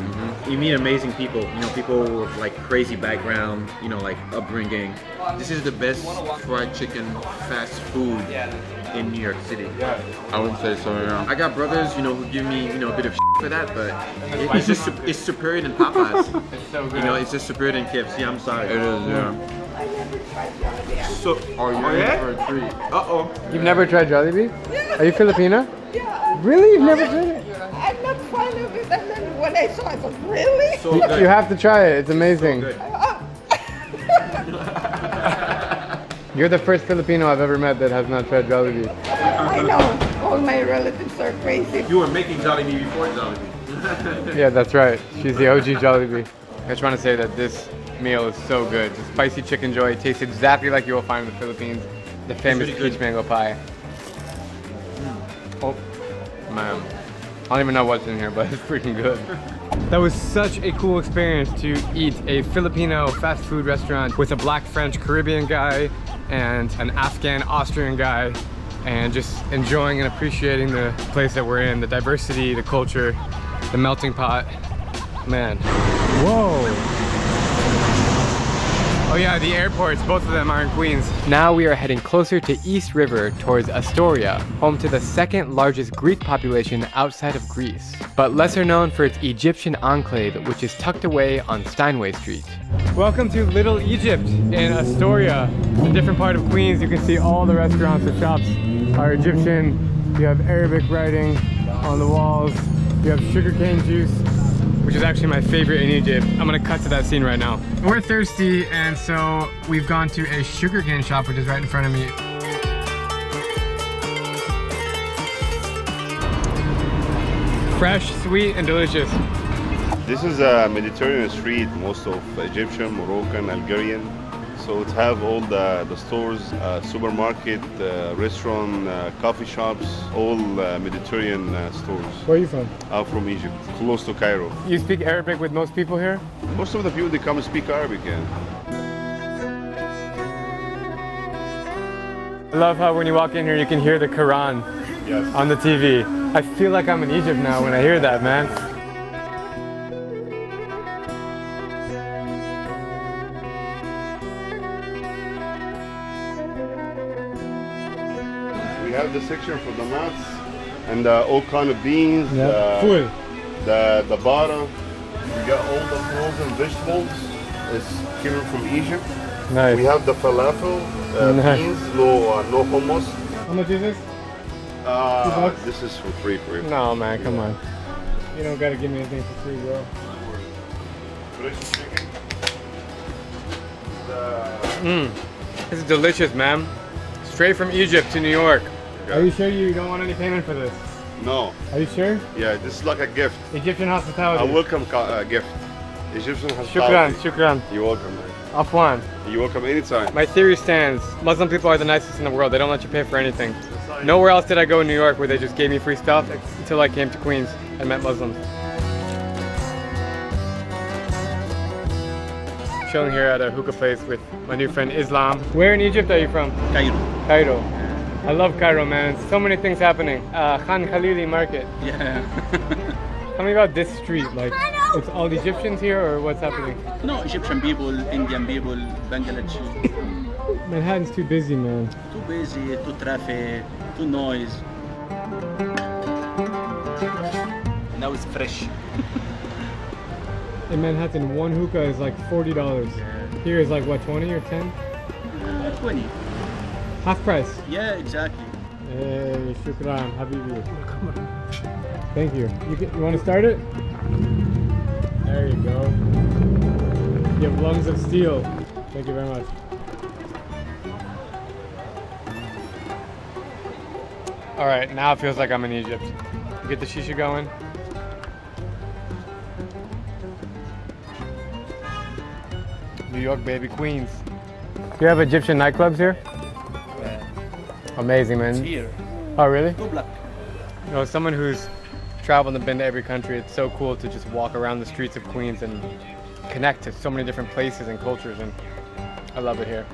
You meet amazing people, you know, people with like crazy background, you know, like upbringing. This is the best fried chicken fast food in New York City. Yeah, I would say so, yeah. I got brothers, you know, who give me, you know, a bit of for that, but it's just it's superior than Popeyes. It's so good. You know, it's just superior than KFC. I'm sorry. It is, yeah. So, you're in for a treat. Uh-oh. You've never tried Jollibee? Yeah. Are you Filipina? Yeah. Really? You've never tried it? I'm not fond of it, and then when I saw it, I thought, really? So good. You have to try it. It's amazing. So good. You're the first Filipino I've ever met that has not tried Jollibee. I know. All my relatives are crazy. You were making Jollibee before Jollibee. Yeah, that's right. She's the OG Jollibee. I just want to say that this meal is so good. The spicy chicken joy tastes exactly like you will find in the Philippines. The famous really peach mango pie. Oh, man. I don't even know what's in here, but it's freaking good. That was such a cool experience to eat a Filipino fast food restaurant with a black French Caribbean guy and an Afghan Austrian guy, and just enjoying and appreciating the place that we're in, the diversity, the culture, the melting pot. Man. Whoa. Oh yeah, the airports, both of them are in Queens. Now we are heading closer to East River towards Astoria, home to the second largest Greek population outside of Greece, but lesser known for its Egyptian enclave, which is tucked away on Steinway Street. Welcome to Little Egypt in Astoria, a different part of Queens. You can see all the restaurants and shops are Egyptian. You have Arabic writing on the walls. You have sugarcane juice, which is actually my favorite in Egypt. I'm gonna cut to that scene right now. We're thirsty, and so we've gone to a sugarcane shop, which is right in front of me. Fresh, sweet, and delicious. This is a Mediterranean street, most of Egyptian, Moroccan, Algerian. So it have all the stores, supermarket, restaurant, coffee shops, all Mediterranean stores. Where are you from? I'm from Egypt, close to Cairo. You speak Arabic with most people here? Most of the people, they come and speak Arabic, yeah. I love how when you walk in here, you can hear the Quran on the TV. I feel like I'm in Egypt now when I hear that, man. We have the section for the nuts and all kind of beans. Full. The butter. We got all the frozen vegetables. It's came from Egypt. Nice. We have the falafel, Nice. beans, no hummus. How much is this? This is for free for you. No, man, come on. You don't gotta give me anything for free, bro. Fresh chicken. This is delicious, man. Straight from Egypt to New York. Are you sure you don't want any payment for this? No. Are you sure? Yeah, this is like a gift. Egyptian hospitality. A welcome gift. Egyptian hospitality. Shukran. You're welcome, man. Afwan. You're welcome anytime. My theory stands. Muslim people are the nicest in the world. They don't let you pay for anything. Nowhere else did I go in New York where they just gave me free stuff until I came to Queens and met Muslims. Chilling here at a hookah place with my new friend Islam. Where in Egypt are you from? Cairo. Cairo. I love Cairo, man. So many things happening. Khan Khalili Market. Yeah. Tell me about this street. Like, it's all Egyptians here, or what's happening? No, Egyptian people, Indian people, Bangladeshi. Manhattan's too busy, man. Too busy, too traffic, too noise. Now it's fresh. In Manhattan, one hookah is like $40. Here is like what, 20 or 10? 20. Half price. Yeah, exactly. Hey, shukran, habibi. Thank you. You want to start it? There you go. You have lungs of steel. Thank you very much. All right, now it feels like I'm in Egypt. You get the shisha going. New York, baby, Queens. Do you have Egyptian nightclubs here? Amazing, man. Here. Oh, really? Good luck. You know, as someone who's traveled and been to every country, it's so cool to just walk around the streets of Queens and connect to so many different places and cultures, and I love it here.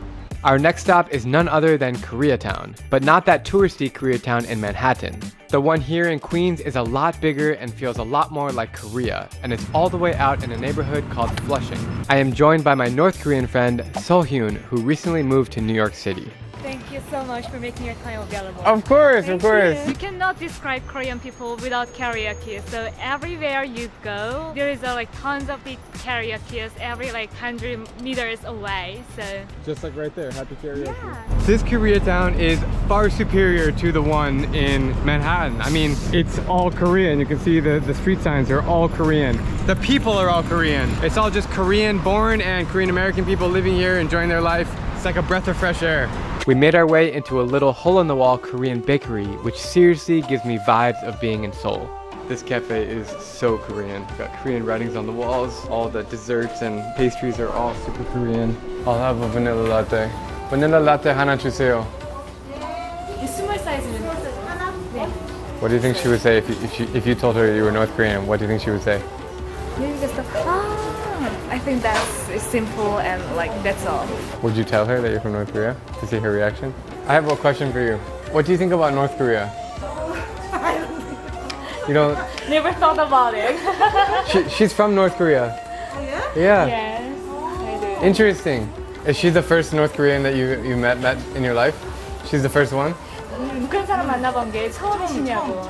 Our next stop is none other than Koreatown, but not that touristy Koreatown in Manhattan. The one here in Queens is a lot bigger and feels a lot more like Korea, and it's all the way out in a neighborhood called Flushing. I am joined by my North Korean friend, Seolhyun, who recently moved to New York City. Thank you so much for making your time available. Of course, of course. You cannot describe Korean people without karaoke. So everywhere you go, there is like tons of big karaoke every like 100 meters away. So Just like right there, happy karaoke. This Koreatown is far superior to the one in Manhattan. I mean, it's all Korean. You can see the street signs are all Korean. The people are all Korean. It's all just Korean born and Korean American people living here, enjoying their life. It's like a breath of fresh air. We made our way into a little hole-in-the-wall Korean bakery, which seriously gives me vibes of being in Seoul. This cafe is so Korean. Got Korean writings on the walls. All the desserts and pastries are all super Korean. I'll have a vanilla latte. Vanilla latte 하나 주세요. small size. What do you think she would say if you told her you were North Korean? What do you think she would say? Maybe just I think that's simple and like that's all. Would you tell her that you're from North Korea to see her reaction? I have a question for you. What do you think about North Korea? You don't... Never thought about it. She's from North Korea. Oh, yeah? Yeah. Yes, I do. Interesting. Is she the first North Korean that you met in your life? She's the first one? 그런 사람 만나본 게 처음이시냐고.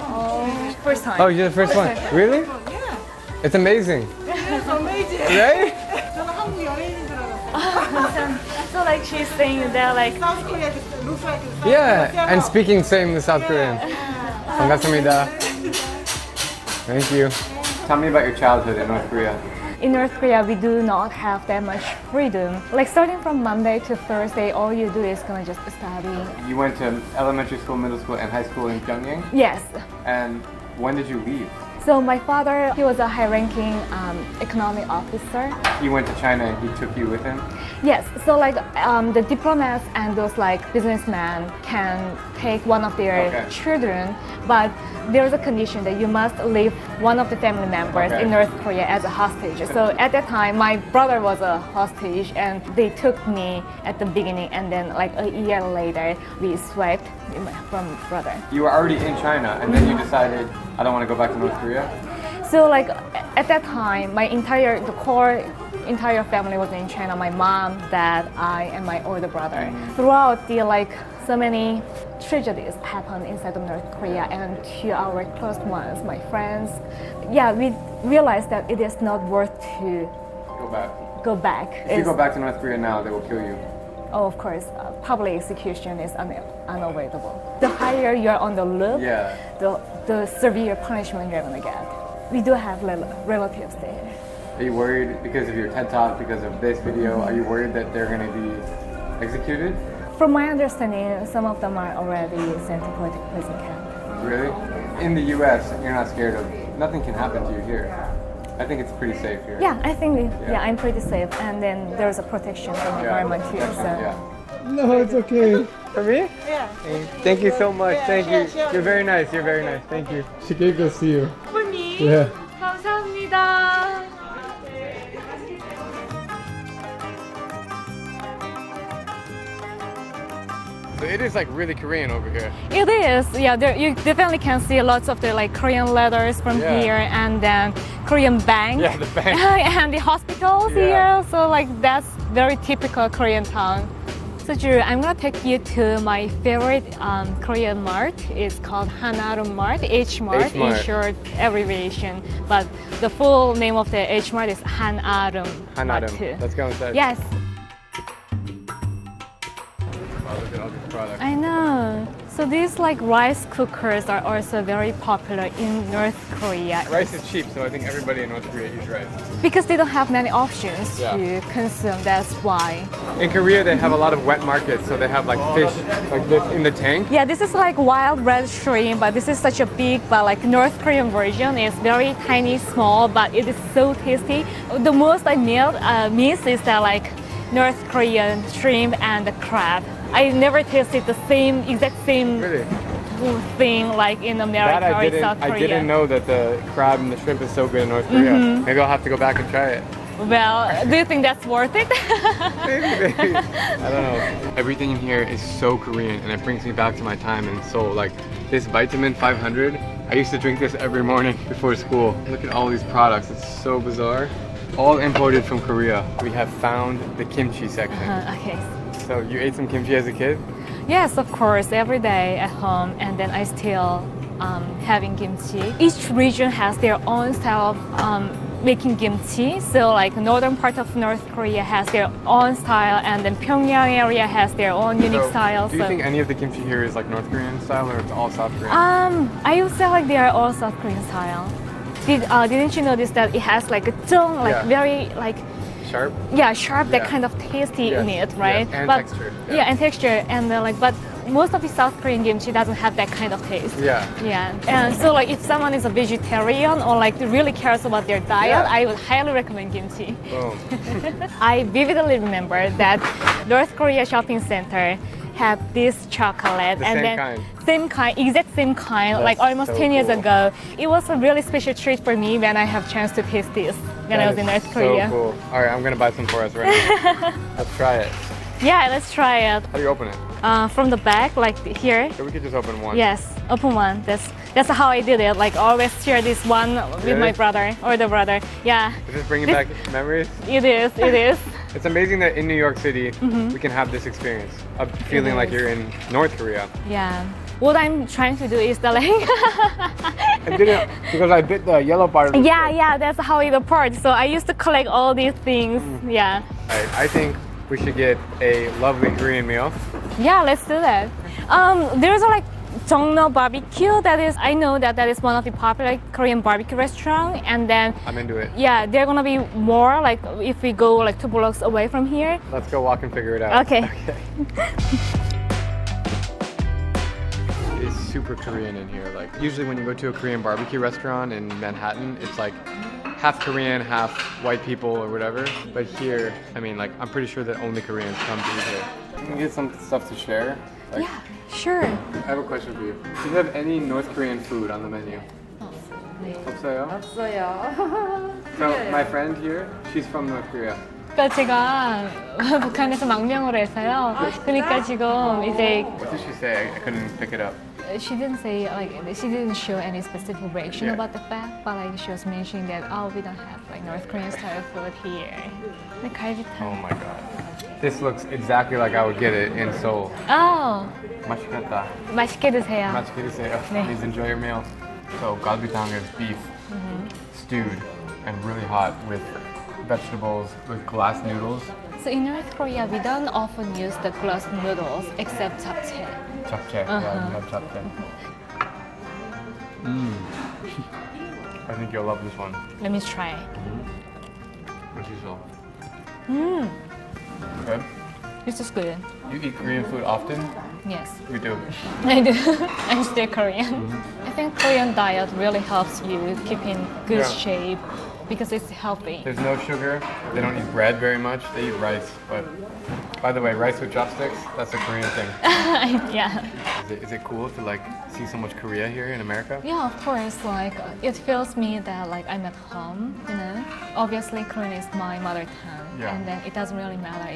First time. Oh, you're the first one? Really? Yeah. It's amazing. It's amazing. Right? 저는 한국 연예인인 줄 알았어. So like she's saying that like South Korea looks like Yeah, and speaking same the South Korean. 반갑습니다. Thank you. Tell me about your childhood in North Korea. In North Korea, we do not have that much freedom. Like starting from Monday to Thursday, all you do is gonna just study. You went to elementary school, middle school, and high school in Pyongyang? Yes. And when did you leave? So my father, he was a high-ranking economic officer. He went to China and he took you with him? Yes, so like the diplomats and those like businessmen can take one of their children, but there's a condition that you must leave one of the family members in North Korea as a hostage. So at that time, my brother was a hostage and they took me at the beginning, and then like a year later, we swiped from brother. You were already in China and then you decided, I don't want to go back to North Korea? So like at that time, the core entire family was in China. My mom, dad, I, and my older brother. Throughout the like so many tragedies happened inside of North Korea, and to our close ones, my friends, yeah, we realized that it is not worth to go back. If you go back to North Korea now, they will kill you. Oh, of course, public execution is unavoidable. The higher you're on the loop, the severe punishment you're gonna get. We do have relatives there. Are you worried because of your TED Talk, because of this video, are you worried that they're gonna be executed? From my understanding, some of them are already sent to political prison camp. Really? In the US, you're not scared of, nothing can happen to you here. I think it's pretty safe here. Yeah, I think, I'm pretty safe. And then there's a protection from the government here, so. No, it's okay. For me? Yeah. Thank you so much. Yeah, Thank sure, you. sure. You're very nice. You're very nice. Thank you. She gave this to you. For me? Yeah. 감사합니다. So it is like really Korean over here. It is, yeah. You definitely can see lots of the like Korean letters from here, and then Korean bank. Yeah, the bank. And the hospitals here. So like that's very typical Korean town. So Drew, I'm gonna take you to my favorite Korean mart. It's called Hanarum Mart, H-Mart in short abbreviation. But the full name of the H-Mart is Hanarum. Hanarum. Let's go inside. Yes. Oh, look at all these products. I know. So these like rice cookers are also very popular in North Korea. Rice is cheap, so I think everybody in North Korea eats rice. Because they don't have many options Yeah. to consume, that's why. In Korea, they have a lot of wet markets, so they have like fish like this in the tank. Yeah, this is like wild red shrimp, but this is such a big, but like North Korean version is very tiny, small, but it is so tasty. The most I miss is that like North Korean shrimp and the crab. I never tasted the exact same Really? thing like in America That or in South Korea. I didn't know that the crab and the shrimp is so good in North Korea. Mhm. Maybe I'll have to go back and try it. Well, do you think that's worth it? Maybe. I don't know. Everything in here is so Korean, and it brings me back to my time in Seoul. Like this Vitamin 500, I used to drink this every morning before school. Look at all these products. It's so bizarre. All imported from Korea. We have found the kimchi section. Okay. So you ate some kimchi as a kid? Yes, of course, every day at home, and then I still having kimchi. Each region has their own style of making kimchi. So like northern part of North Korea has their own style, and then Pyongyang area has their own unique style. Do you think any of the kimchi here is like North Korean style, or it's all South Korean? I would say like they are all South Korean style. Didn't you notice that it has like a tone, like very like sharp? Yeah, sharp. That Yeah. kind of tasty in it, Yes, right? and but, texture. Yeah, and texture, and but most of the South Korean kimchi doesn't have that kind of taste. Yeah. Yeah, and so like if someone is a vegetarian or like really cares about their diet, I would highly recommend kimchi. Boom. I vividly remember that North Korea shopping center had this chocolate The and same then kind. exact same kind, like That's almost so 10 years cool. ago. It was a really special treat for me when I have chance to taste this when I was in North Korea. So cool. All right, I'm gonna buy some for us right now. Let's try it. Yeah, let's try it. How do you open it? From the back, like here. So we could just open one. Yes, open one. That's how I did it. Like always share this one with Really? my brother or the brother. Yeah. Is this bringing back memories? It is. It is. It's amazing that in New York City, Mhm. we can have this experience of feeling like is. you're in North Korea. Yeah. What I'm trying to do is the like. I didn't, because I bit the yellow part of the Yeah, that's how it apart. So I used to collect all these things. Yeah. I think we should get a lovely Korean meal. Yeah, let's do that. There's a like Jongno barbecue I know that is one of the popular Korean barbecue restaurant, and then I'm into it. yeah, they're gonna be more like if we go like 2 blocks away from here. Let's go walk and figure it out. Okay. It is super Korean in here. Like usually when you go to a Korean barbecue restaurant in Manhattan, it's like half Korean, half white people or whatever. But here, I mean, like I'm pretty sure that only Koreans come to eat here. Can we get some stuff to share? Like, Yeah, sure. I have a question for you. Do you have any North Korean food on the menu? 없어요? 없어요. So my friend here, she's from North Korea. 그러니까 제가 북한에서 망명을 해서요. 그러니까 지금 이제 What did she say? I couldn't pick it up. she didn't say like she didn't show any specific reaction Yeah. about the fact, but like she was mentioning that we don't have like North Korean style food here. The 갈비탕. Oh my god. This looks exactly like I would get it in Seoul. Oh, 맛있겠다. 맛있게 드세요. 맛있게 드세요. 네. Please enjoy your meal. So galbitang is beef, stewed and really hot with vegetables, with glass noodles. So in North Korea, we don't often use the glass noodles except japchae. Japchae. Yeah, we have japchae. I think you'll love this one. Let me try. Good? This is good. You eat Korean food often? Yes. We do. I do. I'm still Korean. I think Korean diet really helps you keep in good Yeah. shape because it's healthy. There's no sugar. They don't eat bread very much. They eat rice. But by the way, rice with chopsticks, that's a Korean thing. Yeah. Is it cool to like see so much Korea here in America? Yeah, of course. Like it feels me that like I'm at home. You know, obviously Korean is my mother tongue, Yeah. and then it doesn't really matter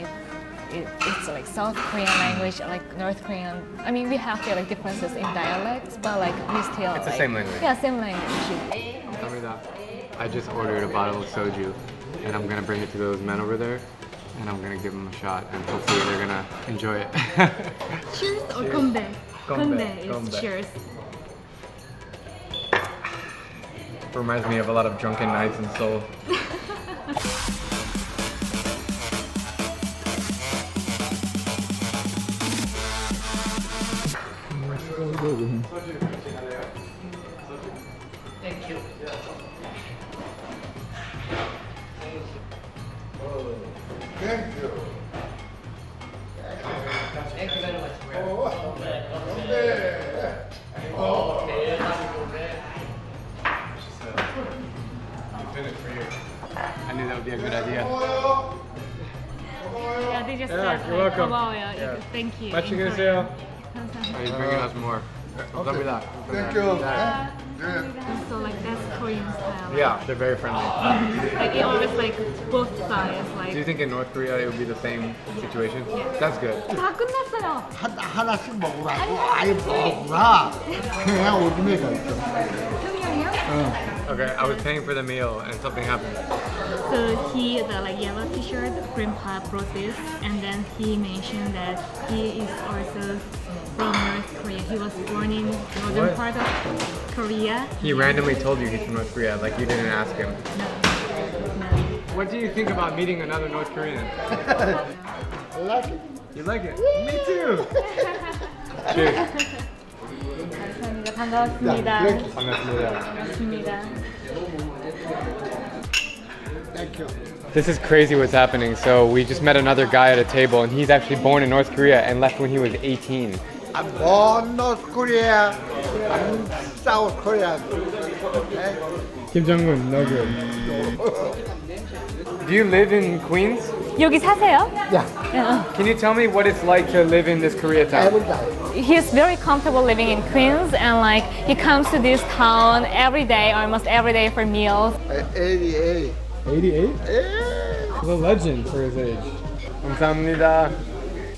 if it's like South Korean language, like North Korean. I mean, we have like differences in dialects, but like we still. It's the like, same language. Yeah, same language. 감사합니다. I just ordered a bottle of soju, and I'm gonna bring it to those men over there, and I'm gonna give them a shot, and hopefully they're gonna enjoy it. Cheers or Cheers. konbae? Konbae, is konbae. cheers. Reminds me of a lot of drunken nights in Seoul. Thank you. Thank you. Thank you very much. I knew that would be a good idea. Yeah, they just Yeah, said you're like, welcome. 고마워요. Yeah. Thank you. Much in you gonna Korean. say? 감사합니다. He's bringing us more. 감사합니다. Thank you. So like that's Korean style. Yeah, they're very friendly. Like it always like both sides like. Do you think in North Korea it would be the same situation? Yeah. That's good. 다 끝났어요. 하나씩 먹으라고 아예 먹어라. 그냥 오줌에가 있어. Okay, I was paying for the meal and something happened. So he, the like yellow T-shirt, grandpa brought this, and then he mentioned that he is also from North Korea. He was born in northern What? part of Korea. He randomly told you he's from North Korea, like you didn't ask him. What do you think about meeting another North Korean? I like it. You like it? Me too. Cheers. 반갑습니다. 반갑습니다. 반갑습니다. Thank you. This is crazy what's happening. So we just met another guy at a table and he's actually born in North Korea and left when he was 18. I'm born North Korea. I'm South Korea. Okay? Kim Jong-un, no good. Do you live in Queens? 여기 사세요? Yeah. Can you tell me what it's like to live in this Koreatown? He's very comfortable living in Queens, and like he comes to this town every day, almost every day for meals. 88. 88? He's a legend for his age. 감사합니다.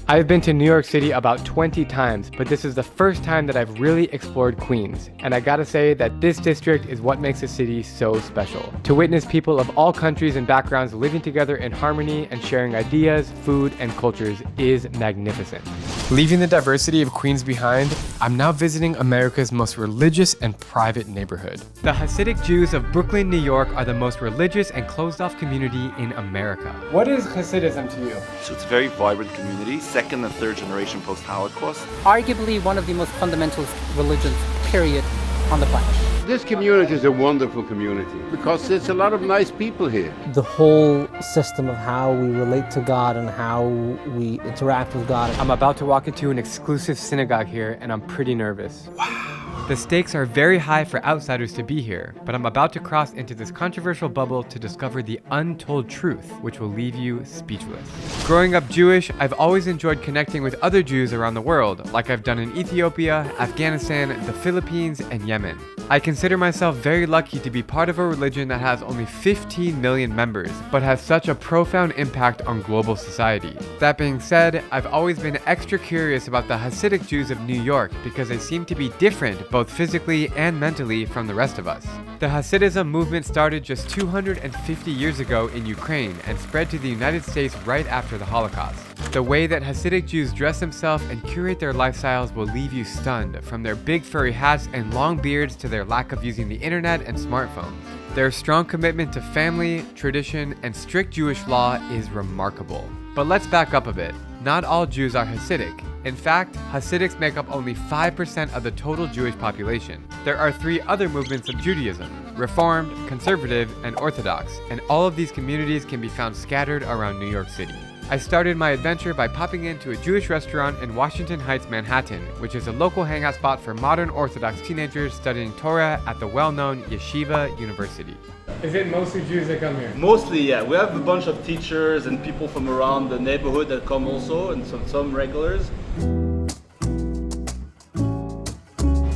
I've been to New York City about 20 times, but this is the first time that I've really explored Queens. And I gotta say that this district is what makes the city so special. To witness people of all countries and backgrounds living together in harmony and sharing ideas, food, and cultures is magnificent. Leaving the diversity of Queens behind, I'm now visiting America's most religious and private neighborhood. The Hasidic Jews of Brooklyn, New York are the most religious and closed-off community in America. What is Hasidism to you? So it's a very vibrant community, second and third generation post-Holocaust. Arguably one of the most fundamental religions, period, on the planet. This community is a wonderful community because there's a lot of nice people here. The whole system of how we relate to God and how we interact with God. I'm about to walk into an exclusive synagogue here and I'm pretty nervous. Wow. The stakes are very high for outsiders to be here, but I'm about to cross into this controversial bubble to discover the untold truth, which will leave you speechless. Growing up Jewish, I've always enjoyed connecting with other Jews around the world, like I've done in Ethiopia, Afghanistan, the Philippines, and Yemen. I consider myself very lucky to be part of a religion that has only 15 million members, but has such a profound impact on global society. That being said, I've always been extra curious about the Hasidic Jews of New York because they seem to be different both physically and mentally from the rest of us. The Hasidism movement started just 250 years ago in Ukraine and spread to the United States right after the Holocaust. The way that Hasidic Jews dress themselves and curate their lifestyles will leave you stunned, from their big furry hats and long beards to their lack of using the internet and smartphones. Their strong commitment to family, tradition, and strict Jewish law is remarkable. But let's back up a bit. Not all Jews are Hasidic. In fact, Hasidics make up only 5% of the total Jewish population. There are 3 other movements of Judaism: Reformed, Conservative, and Orthodox, and all of these communities can be found scattered around New York City. I started my adventure by popping into a Jewish restaurant in Washington Heights, Manhattan, which is a local hangout spot for modern Orthodox teenagers studying Torah at the well-known Yeshiva University. Is it mostly Jews that come here? Mostly, yeah. We have a bunch of teachers and people from around the neighborhood that come also, and some regulars.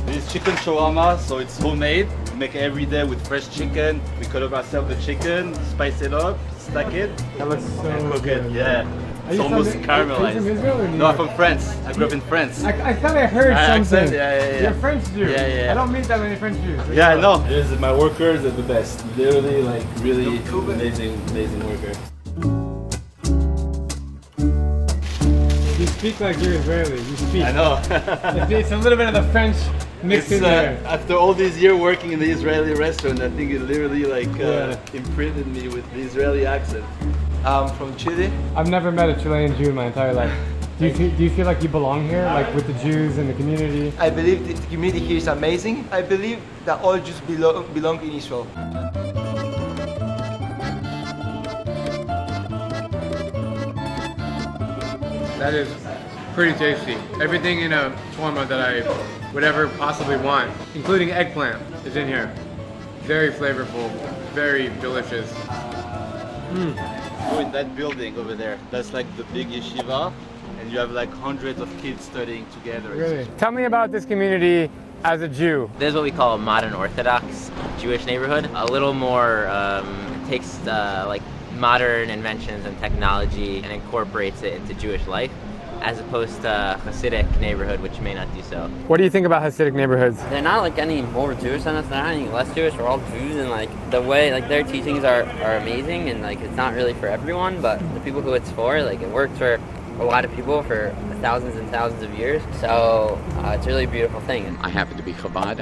This is chicken shawarma, so it's homemade. We make it every day with fresh chicken. We cut up ourselves the chicken, spice it up, stack it. That looks so and cook good. it. Yeah. It's almost caramelized. Are you from Israel or New No, I'm York? from France. I grew up in France. I thought I heard something. Accent? Yeah. You're French Jew. Yeah. I don't meet that many French Jews. Yeah, I know. My workers are the best. Literally, like, really amazing workers. You speak like you're Israeli. You speak. I know. it's a little bit of the French mixed in there. After all these years working in the Israeli restaurant, I think it literally imprinted me with the Israeli accent. I'm from Chile. I've never met a Chilean Jew in my entire life. Do you feel like you belong here, like with the Jews and the community? I believe the community here is amazing. I believe that all Jews belong in Israel. That is pretty tasty. Everything in a shawarma that I would ever possibly want, including eggplant, is in here. Very flavorful, very delicious. Go in that building over there. That's like the big yeshiva, and you have like hundreds of kids studying together. Really? Tell me about this community as a Jew. This is what we call a modern Orthodox Jewish neighborhood. A little more takes like modern inventions and technology and incorporates it into Jewish life, as opposed to Hasidic neighborhood, which may not do so. What do you think about Hasidic neighborhoods? They're not like any more Jewish than us, they're not any less Jewish, we're all Jews, and like the way like their teachings are amazing, and like it's not really for everyone, but the people who it's for, like it works for a lot of people for thousands and thousands of years, so it's a really beautiful thing. I happen to be Chabad.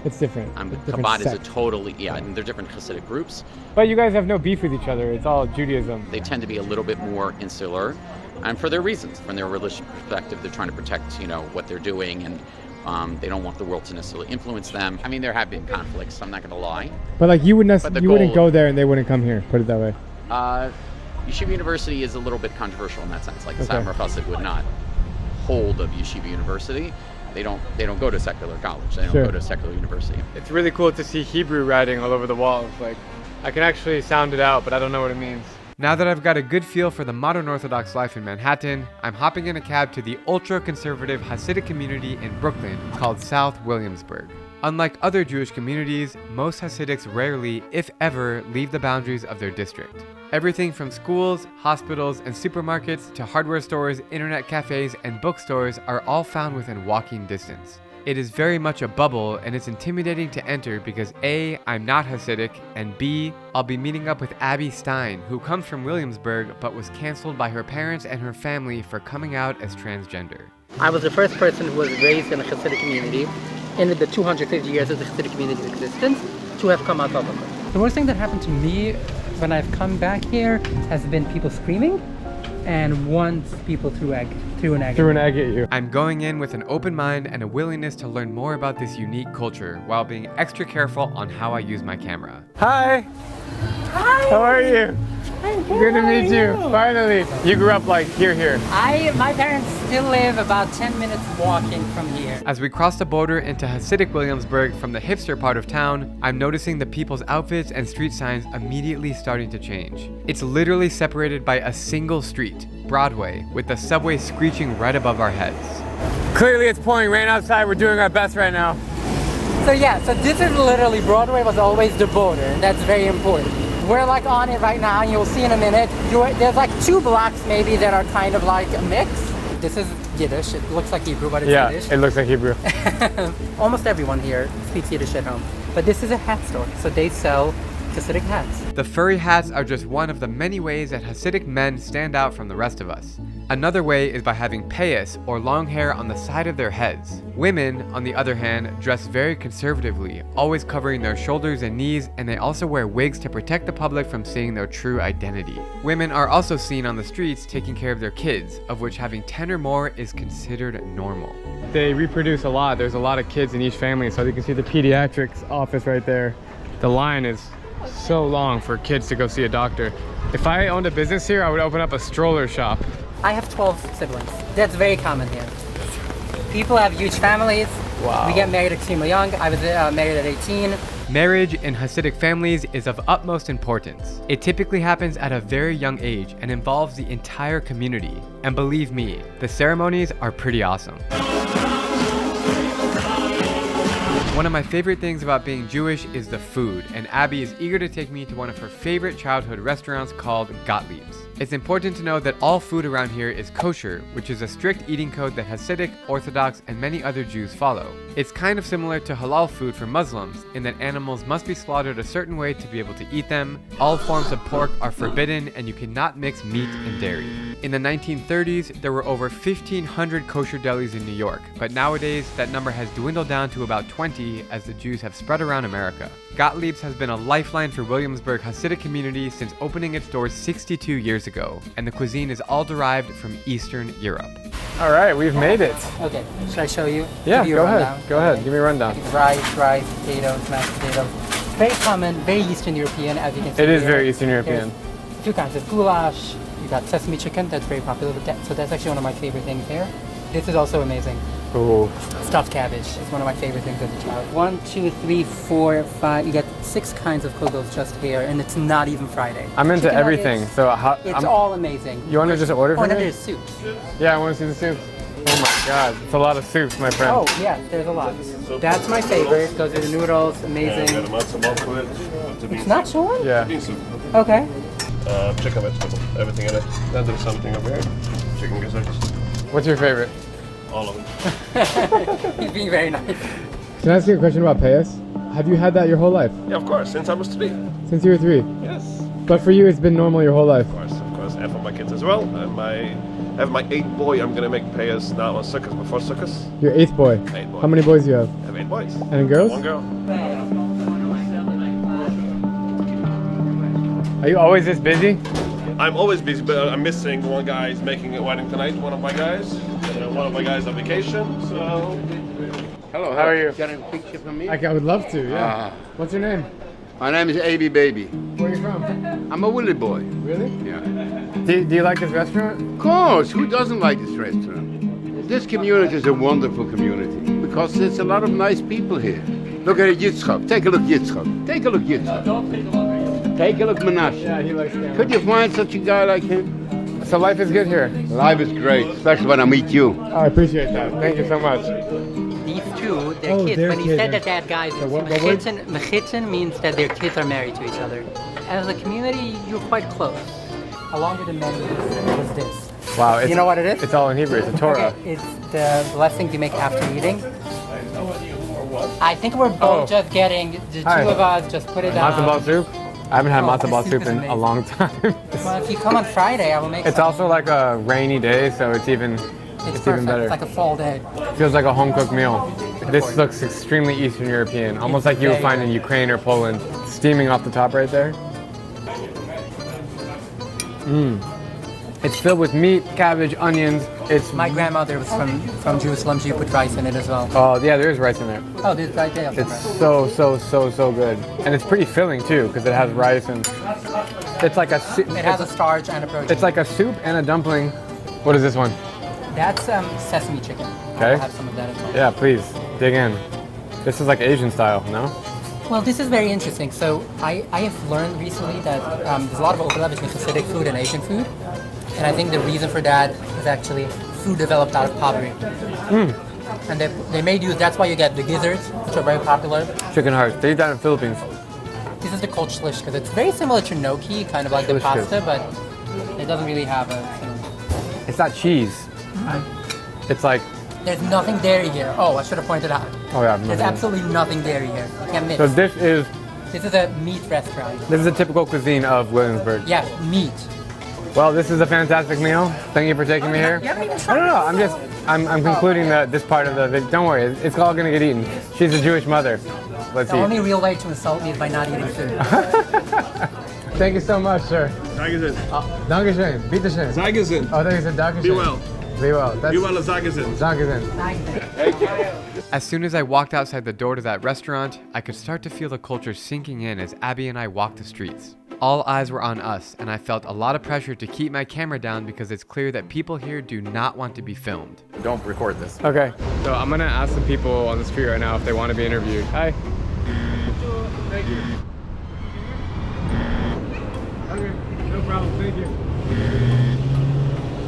It's different. Chabad is a totally, and they're different Hasidic groups. But you guys have no beef with each other, it's all Judaism. They tend to be a little bit more insular, and for their reasons. From their religious perspective, they're trying to protect, what they're doing, and they don't want the world to necessarily influence them. I mean, there have been conflicts, I'm not going to lie. But like you wouldn't go there and they wouldn't come here, put it that way. Yeshiva University is a little bit controversial in that sense. Like the Satmar Chassid would not hold of Yeshiva University. They don't go to secular college. They don't go to secular university. It's really cool to see Hebrew writing all over the walls. Like, I can actually sound it out, but I don't know what it means. Now that I've got a good feel for the modern Orthodox life in Manhattan, I'm hopping in a cab to the ultra-conservative Hasidic community in Brooklyn called South Williamsburg. Unlike other Jewish communities, most Hasidics rarely, if ever, leave the boundaries of their district. Everything from schools, hospitals, and supermarkets to hardware stores, internet cafes, and bookstores are all found within walking distance. It is very much a bubble, and it's intimidating to enter because A, I'm not Hasidic, and B, I'll be meeting up with Abby Stein, who comes from Williamsburg but was canceled by her parents and her family for coming out as transgender. I was the first person who was raised in a Hasidic community in the 250 years of the Hasidic community's existence to have come out publicly. The worst thing that happened to me when I've come back here has been people screaming, and once people threw an egg at you. I'm going in with an open mind and a willingness to learn more about this unique culture while being extra careful on how I use my camera. Hi! Hi! How are you? I'm good to meet you. Finally. You grew up like here. My parents still live about 10 minutes walking from here. As we cross the border into Hasidic Williamsburg from the hipster part of town, I'm noticing the people's outfits and street signs immediately starting to change. It's literally separated by a single street, Broadway, with the subway screeching right above our heads. Clearly it's pouring rain outside. We're doing our best right now. So this is literally, Broadway was always the border, and that's very important. We're like on it right now, and you'll see in a minute. There's like 2 blocks maybe that are kind of like a mix. This is Yiddish. It looks like Hebrew, but it's Yiddish. Yeah, it looks like Hebrew. Almost everyone here speaks Yiddish at home. But this is a hat store, so they sell Hasidic hats. The furry hats are just one of the many ways that Hasidic men stand out from the rest of us. Another way is by having payas, or long hair on the side of their heads. Women, on the other hand, dress very conservatively, always covering their shoulders and knees, and they also wear wigs to protect the public from seeing their true identity. Women are also seen on the streets taking care of their kids, of which having 10 or more is considered normal. They reproduce a lot. There's a lot of kids in each family, so you can see the pediatrics office right there. The line is so long for kids to go see a doctor. If I owned a business here, I would open up a stroller shop. I have 12 siblings. That's very common here. People have huge families. Wow. We get married extremely young. I was married at 18. Marriage in Hasidic families is of utmost importance. It typically happens at a very young age and involves the entire community. And believe me, the ceremonies are pretty awesome. One of my favorite things about being Jewish is the food, and Abby is eager to take me to one of her favorite childhood restaurants called Gottlieb's. It's important to know that all food around here is kosher, which is a strict eating code that Hasidic, Orthodox, and many other Jews follow. It's kind of similar to halal food for Muslims, in that animals must be slaughtered a certain way to be able to eat them. All forms of pork are forbidden, and you cannot mix meat and dairy. In the 1930s, there were over 1,500 kosher delis in New York, but nowadays that number has dwindled down to about 20 as the Jews have spread around America. Gottlieb's has been a lifeline for Williamsburg Hasidic community since opening its doors 62 years years ago, and the cuisine is all derived from Eastern Europe. All right, we've made it. Okay, should I show you? Yeah, Give you a go rundown? ahead. Go ahead. Give me a rundown. Rice, potatoes, mashed potatoes. Very common, very Eastern European, as you can see. It is here. very Eastern European. There's a few kinds of goulash. You got sesame chicken, that's very popular with that. So that's actually one of my favorite things here. This is also amazing. Ooh. Stuffed cabbage is one of my favorite things as a child. 1, 2, 3, 4, 5. You get 6 kinds of kugels just here, and it's not even Friday. I'm into Chicken everything, nuggets, so how, it's all amazing. You want to just order for me? Oh, no, there's soups. Yeah, I want to see the soups. Oh my God, it's a lot of soups, my friend. Oh, yeah, there's a lot. That's my favorite. Those are the noodles, amazing. It's not short? Yeah. Okay. Chicken vegetable, everything in it. Then there's something over here. Chicken gizzards. What's your favorite? All of them. He's being very nice. Can I ask you a question about payas? Have you had that your whole life? Yeah, of course, since I was 3. Since you were 3? Yes. But for you, it's been normal your whole life? Of course, and for my kids as well. And I have my 8th boy, I'm gonna make payas now on Sukkot, before Sukkot. Your 8th boy? 8th boy. How many boys do you have? I have 8 boys. And girls? 1 girl. Are you always this busy? I'm always busy, but I'm missing one guy is making a wedding tonight, one of my guys. And one of my guys on vacation, so... Hello, How are you? Got a picture from me? I would love to, yeah. What's your name? My name is A.B. Baby. Where are you from? I'm a Willie boy. Really? Yeah. Do you like this restaurant? Of course, who doesn't like this restaurant? This community is a wonderful community because there's a lot of nice people here. Look at Yitzchak. Take a look, Yitzchak. Take a look, Yitzchak. Take a look, Menashe. Yeah, he likes cameras. Could you find such a guy like him? So life is good here? Life is great, especially when I meet you. Oh, I appreciate that. Thank you so much. These two, they're kids. they're When he kids. said that guys, mechitzen means that their kids are married to each other. As a community, you're quite close. Along with the menu was this. Wow. You know what it is? It's all in Hebrew. It's a Torah. Okay, it's the blessings you make after eating. I think we're both just getting, the two of us just put it down. Matzo ball soup? I haven't had matzo ball this soup is in a amazing. long time. Well, if you come on Friday, I will make It's some. also like a rainy day, so it's even It's even perfect. better. It's like a fall day. Feels like a home-cooked meal. This looks extremely Eastern European, almost like you would find in Ukraine or Poland. Steaming off the top right there. Mmm. It's filled with meat, cabbage, onions. It's My grandmother was from Jerusalem. She put rice in it as well. Oh yeah, there is rice in there. Oh, there's right there. It's so good, and it's pretty filling too because it has rice and it's like a. It has a starch and a protein. It's like a soup and a dumpling. What is this one? That's sesame chicken. Okay. I'll have some of that as well. Yeah, please dig in. This is like Asian style, no? Well, this is very interesting. So I have learned recently that there's a lot of overlap between Hasidic food and Asian food. And I think the reason for that is actually food developed out of poverty. And they made use, that's why you get the gizzards, which are very popular. Chicken hearts. They eat that in the Philippines. This is the kolchlish, because it's very similar to gnocchi, kind of like the pasta, but it doesn't really have a thing. It's not cheese. It's like... There's nothing dairy here. Oh, I should have pointed out. Oh yeah. There's absolutely nothing dairy here. You can't mix. So this is a meat restaurant. This is a typical cuisine of Williamsburg. Yeah, meat. Well, this is a fantastic meal. Thank you for taking me here. No. I'm concluding this part of the video. Don't worry, it's all gonna get eaten. She's a Jewish mother. Let's The eat. only real way to insult me is by not eating food. Thank you so much, sir. Dankeschön. Dankeschön. Bitteschön. Dankeschön. Oh, thank you, Dankeschön. Be well. Be well. Be well, Dankeschön. Dankeschön. As soon as I walked outside the door to that restaurant, I could start to feel the culture sinking in as Abby and I walked the streets. All eyes were on us, and I felt a lot of pressure to keep my camera down because it's clear that people here do not want to be filmed. Don't record this. Okay, so I'm gonna ask some people on the street right now if they want to be interviewed. Hi. Thank you. Okay, no problem, thank you.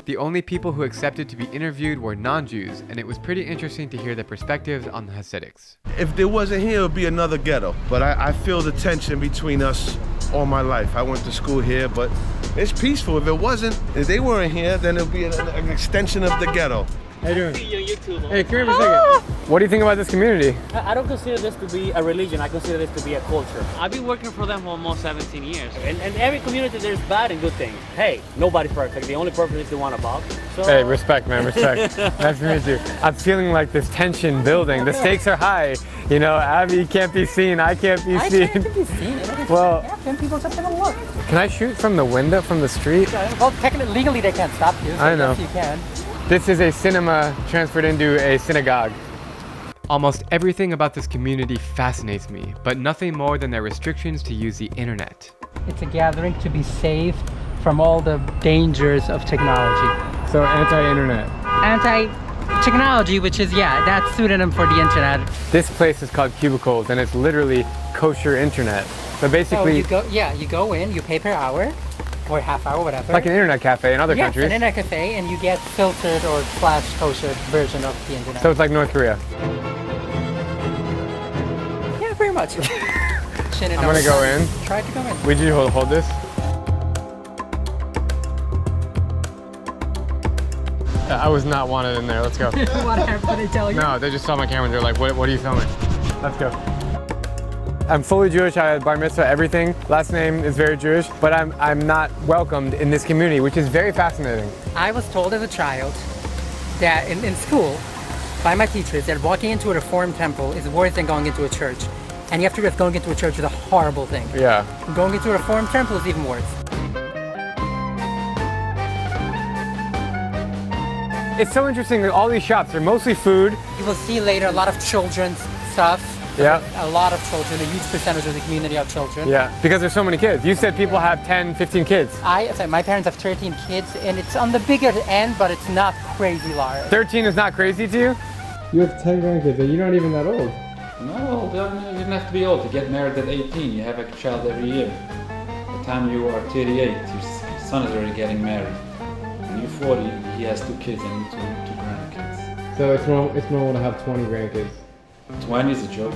The only people who accepted to be interviewed were non-Jews, and it was pretty interesting to hear their perspectives on the Hasidics. If there wasn't here, it would be another ghetto. But I feel the tension between us all my life. I went to school here, but it's peaceful. If they weren't here, then it would be an extension of the ghetto. How you doing? See you on YouTube. Hey, come here for a second. What do you think about this community? I don't consider this to be a religion. I consider this to be a culture. I've been working for them for almost 17 years. And every community, there's bad and good things. Hey, nobody's perfect. The only perfect is the one above. So... Hey, respect, man, respect. Nice to meet you. I'm feeling like this tension building. The stakes are high. You know, Abby can't be seen. I can't be seen. I can't be seen. Well, yeah, people just gonna look. Can I shoot from the window, from the street? Well, technically, legally, they can't stop you. So I know. Yes, you can. This is a cinema transferred into a synagogue. Almost everything about this community fascinates me, but nothing more than their restrictions to use the internet. It's a gathering to be saved from all the dangers of technology. So anti-internet. Anti-technology, which is, yeah, that's pseudonym for the internet. This place is called Cubicles, and it's literally kosher internet. So basically... So you go in, you pay per hour, or half hour, whatever. Like an internet cafe in other countries. Yes, an internet cafe, and you get filtered or / kosher version of the internet. So it's like North Korea. Yeah, pretty much. I'm gonna go in. Try to go in. Would you hold this? I was not wanted in there. Let's go. What happened? Did they tell you? No, they just saw my camera and they're like, what are you filming? Let's go. I'm fully Jewish. I had bar mitzvah, everything. Last name is very Jewish, but I'm not welcomed in this community, which is very fascinating. I was told as a child that in school by my teachers that walking into a Reformed temple is worse than going into a church. And you have to realize going into a church is a horrible thing. Yeah. Going into a Reformed temple is even worse. It's so interesting that all these shops are mostly food. You will see later a lot of children's stuff. Yeah. A lot of children, a huge percentage of the community of children. Yeah, because there's so many kids. You said people have 10, 15 kids. My parents have 13 kids, and it's on the bigger end, but it's not crazy large. 13 is not crazy to you? You have 10 grandkids, and you're not even that old. No, you don't have to be old to get married at 18. You have a child every year. By the time you are 38, your son is already getting married. When you're 40, he has 2 kids and 2 grandkids. So it's normal to have 20 grandkids? 20 is a joke.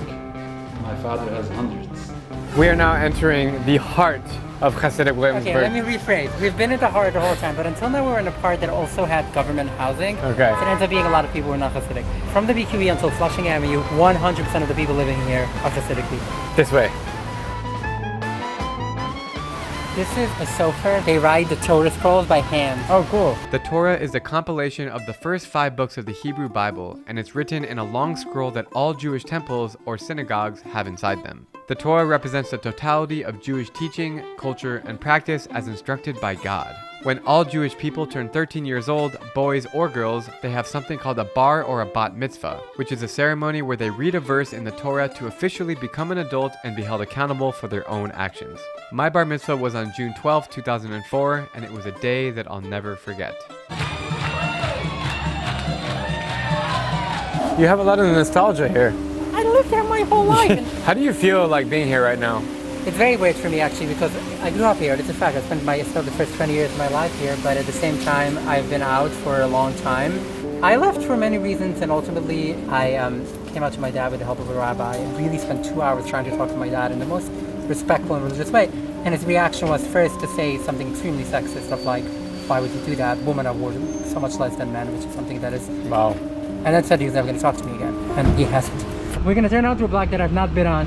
My father has hundreds. We are now entering the heart of Hasidic Williamsburg. Okay, let me rephrase. We've been at the heart the whole time, but until now we were in a part that also had government housing. Okay. So it ends up being a lot of people who are not Hasidic. From the BQE until Flushing Avenue, 100% of the people living here are Hasidic people. This way. This is a sofer. They write the Torah scrolls by hand. Oh, cool. The Torah is a compilation of the first 5 books of the Hebrew Bible, and it's written in a long scroll that all Jewish temples or synagogues have inside them. The Torah represents the totality of Jewish teaching, culture, and practice as instructed by God. When all Jewish people turn 13 years old, boys or girls, they have something called a bar or a bat mitzvah, which is a ceremony where they read a verse in the Torah to officially become an adult and be held accountable for their own actions. My bar mitzvah was on June 12, 2004, and it was a day that I'll never forget. You have a lot of nostalgia here. I lived there my whole life. How do you feel like being here right now? It's very weird for me actually because I grew up here. It's a fact. I spent the first 20 years of my life here, but at the same time, I've been out for a long time. I left for many reasons, and ultimately, I came out to my dad with the help of a rabbi and really spent 2 hours trying to talk to my dad in the most respectful and religious way. And his reaction was first to say something extremely sexist of like, why would you do that? Women are worth so much less than men, which is something that is... Wow. And then said he was never going to talk to me again, and he hasn't. We're going to turn out to a block that I've not been on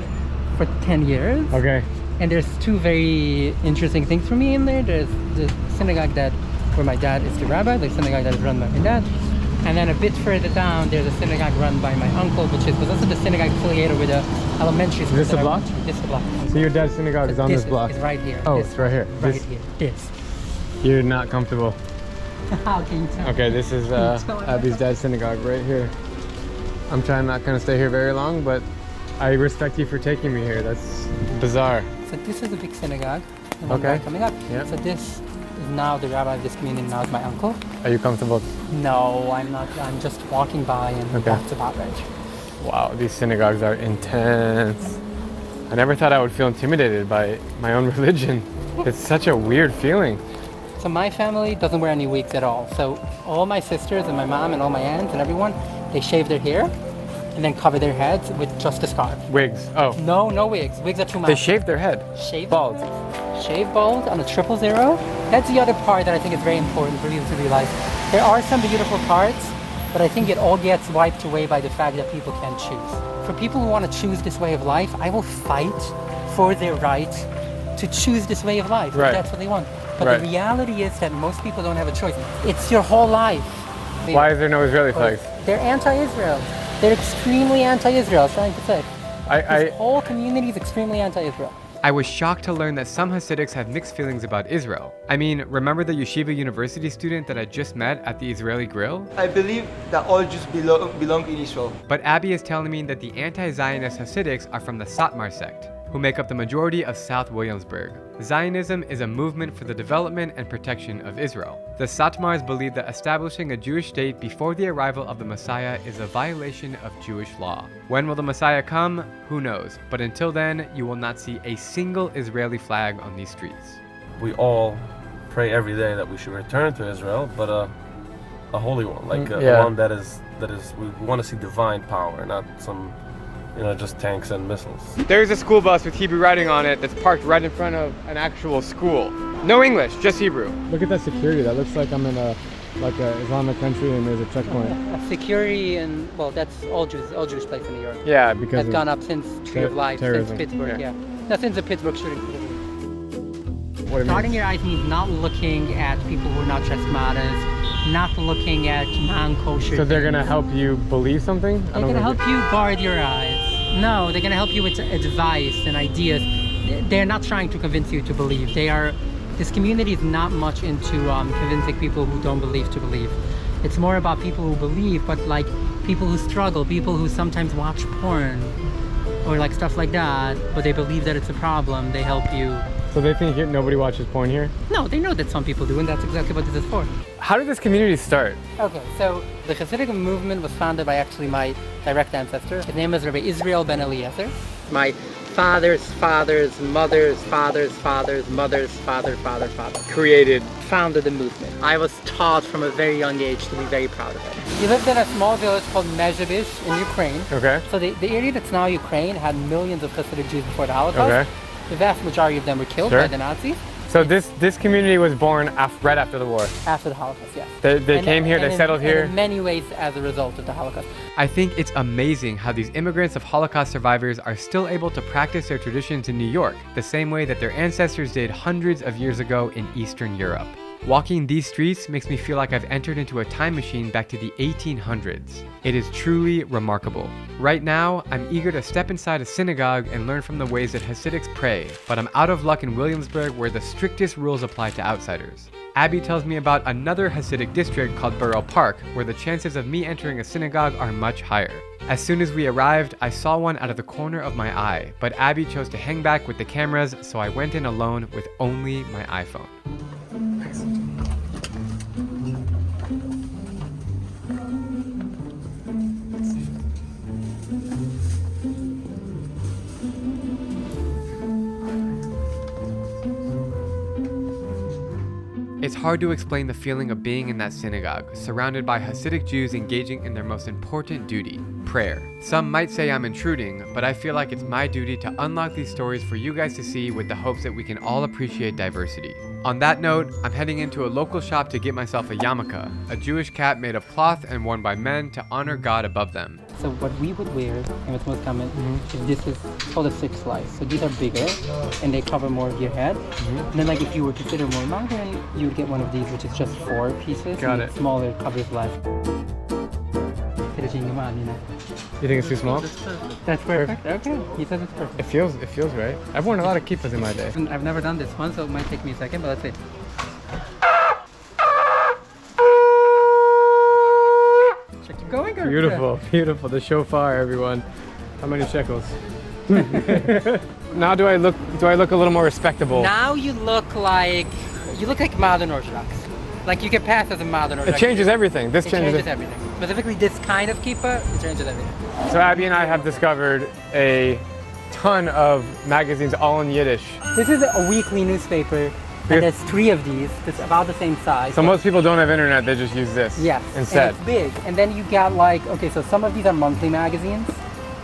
for 10 years. Okay. And there's 2 very interesting things for me in there. There's the synagogue where my dad is the rabbi, the synagogue that is run by my dad. And then a bit further down, there's a synagogue run by my uncle, which was also the synagogue affiliated with the elementary school. Is this the block? This is the block. So your dad's synagogue is on this block? It's right here. Oh, it's right here. Right here. This. You're not comfortable. How can you tell? Okay, this is Abby's dad's synagogue right here. I'm not going to stay here very long, but I respect you for taking me here. That's bizarre. So this is a big synagogue. Okay. Coming up. Yeah. So this is now the rabbi of this community. Now is my uncle. Are you comfortable? No, I'm not. I'm just walking by, and that's about it. Wow, these synagogues are intense. I never thought I would feel intimidated by my own religion. It's such a weird feeling. So my family doesn't wear any wigs at all. So all my sisters and my mom and all my aunts and everyone, they shave their hair and then cover their heads with just a scarf. Wigs? Oh. No wigs. Wigs are too much. They shave their head? Shave bald. Shave bald on a 000. That's the other part that I think is very important for you to realize. There are some beautiful parts, but I think it all gets wiped away by the fact that people can't choose. For people who want to choose this way of life, I will fight for their right to choose this way of life, Right. if that's what they want. But Right. the reality is that most people don't have a choice. It's your whole life. Why is there no Israeli flags? They're anti-Israel. They're extremely anti-Israel, I was trying to say. This whole community is extremely anti-Israel. I was shocked to learn that some Hasidics have mixed feelings about Israel. I mean, remember the Yeshiva University student that I just met at the Israeli Grill? I believe that all Jews belong in Israel. But Abby is telling me that the anti-Zionist Hasidics are from the Satmar sect, who make up the majority of South Williamsburg. Zionism is a movement for the development and protection of Israel. The Satmars believe that establishing a Jewish state before the arrival of the Messiah is a violation of Jewish law. When will the Messiah come? Who knows? But until then, you will not see a single Israeli flag on these streets. We all pray every day that we should return to Israel, but a holy one, like one that is we want to see divine power, not some just tanks and missiles. There's a school bus with Hebrew writing on it that's parked right in front of an actual school. No English, just Hebrew. Look at that security. That looks like I'm in a Islamic country and there's a checkpoint. Security and, well, that's all Jewish place in New York. Yeah, because that's gone up since Tree of Life, terrorism. since Pittsburgh, yeah. That's since the Pittsburgh shooting. What Starting your eyes means not looking at people who are not chesmadas, not looking at non-kosher. So they're gonna help you believe something? They're gonna help you guard your eyes. No, they're gonna help you with advice and ideas. They're not trying to convince you to believe. This community is not much into convincing people who don't believe to believe. It's more about people who believe, but like people who struggle, people who sometimes watch porn or like stuff like that, but they believe that it's a problem. They help you. So they think nobody watches porn here? No, they know that some people do, and that's exactly what this is for. How did this community start? Okay, so the Hasidic movement was founded by actually my direct ancestor. His name is Rabbi Israel Ben Eliezer. My father's father's mother's father's father's mother's father. Founded the movement. I was taught from a very young age to be very proud of it. He lived in a small village called Mezhebish in Ukraine. Okay. So the area that's now Ukraine had millions of Hasidic Jews before the Holocaust. Okay. The vast majority of them were killed by the Nazis. So this community was born right after the war? After the Holocaust, yes. They came here, they settled here? In many ways as a result of the Holocaust. I think it's amazing how these immigrants of Holocaust survivors are still able to practice their traditions in New York, the same way that their ancestors did hundreds of years ago in Eastern Europe. Walking these streets makes me feel like I've entered into a time machine back to the 1800s. It is truly remarkable. Right now, I'm eager to step inside a synagogue and learn from the ways that Hasidics pray, but I'm out of luck in Williamsburg where the strictest rules apply to outsiders. Abby tells me about another Hasidic district called Borough Park, where the chances of me entering a synagogue are much higher. As soon as we arrived, I saw one out of the corner of my eye, but Abby chose to hang back with the cameras, so I went in alone with only my iPhone. It's hard to explain the feeling of being in that synagogue, surrounded by Hasidic Jews engaging in their most important duty, prayer. Some might say I'm intruding, but I feel like it's my duty to unlock these stories for you guys to see with the hopes that we can all appreciate diversity. On that note, I'm heading into a local shop to get myself a yarmulke, a Jewish cap made of cloth and worn by men to honor God above them. So what we would wear, and what's most common, is this is called a six slice. So these are bigger, and they cover more of your head. And then like if you were considered more modern, you would get one of these, which is just 4 pieces. Got and it. It's smaller, covers less. You think it's too small? That's perfect. Okay, he says it's perfect. It feels right. I've worn a lot of kippahs in my day. I've never done this one, so it might take me a second, but let's see. Check your going, girl. Beautiful, beautiful. The shofar, everyone. How many shekels? Now do I look a little more respectable? Now you look like modern Orthodox. Like you can pass as a modern Orthodox. It changes everything. This changes everything. Specifically this kind of kippah, it changes everything. So Abby and I have discovered a ton of magazines all in Yiddish. This is a weekly newspaper, and there's 3 of these. It's about the same size. So most people don't have internet, they just use this instead. And it's big. And then you got like, okay, so some of these are monthly magazines.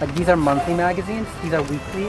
Like these are monthly magazines, these are weekly.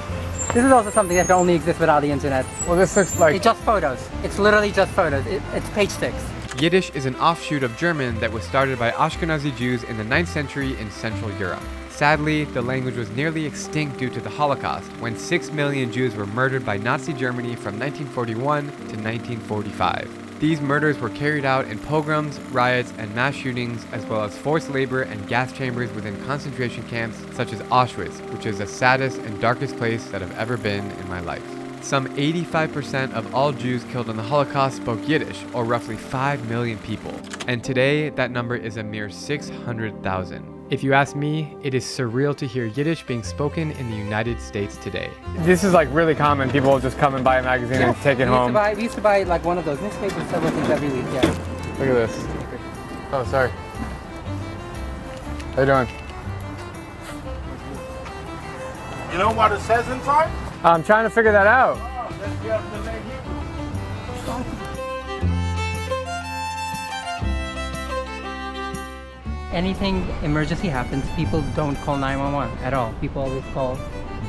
This is also something that can only exist without the internet. Well, this looks like... It's just photos. It's literally just photos. It's page 6. Yiddish is an offshoot of German that was started by Ashkenazi Jews in the 9th century in Central Europe. Sadly, the language was nearly extinct due to the Holocaust, when 6 million Jews were murdered by Nazi Germany from 1941 to 1945. These murders were carried out in pogroms, riots, and mass shootings, as well as forced labor and gas chambers within concentration camps such as Auschwitz, which is the saddest and darkest place that I've ever been in my life. Some 85% of all Jews killed in the Holocaust spoke Yiddish, or roughly 5 million people. And today, that number is a mere 600,000. If you ask me, it is surreal to hear Yiddish being spoken in the United States today. This is like really common. People will just come and buy a magazine and take it home. We used to buy like one of those newspapers several things every week, yeah. Look at this. Oh, sorry. How you doing? You know what it says inside? I'm trying to figure that out. Oh, let's get the name. Anything emergency happens, people don't call 911 at all. People always call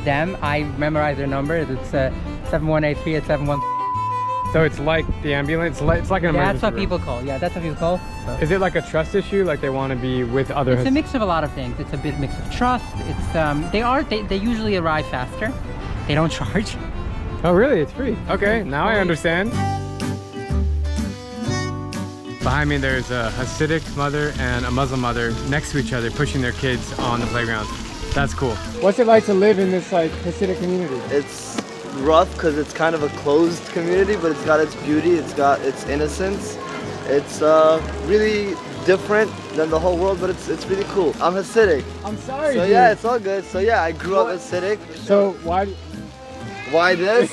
them. I memorize their number. It's 7183 at 71. So it's like the ambulance? It's like an emergency That's what room. people call. Yeah, that's what people call. Is it like a trust issue? Like they want to be with other... It's a mix of a lot of things. It's a bit mix of trust. It's they usually arrive faster. They don't charge. Oh really? It's free. Okay, now I understand. Behind me there's a Hasidic mother and a Muslim mother next to each other pushing their kids on the playground. That's cool. What's it like to live in this like Hasidic community? It's rough because it's kind of a closed community, but it's got its beauty, it's got its innocence. It's really different than the whole world, but it's really cool. I'm Hasidic. I'm sorry, So dude. yeah, it's all good. So yeah, I grew up Hasidic. So Why this?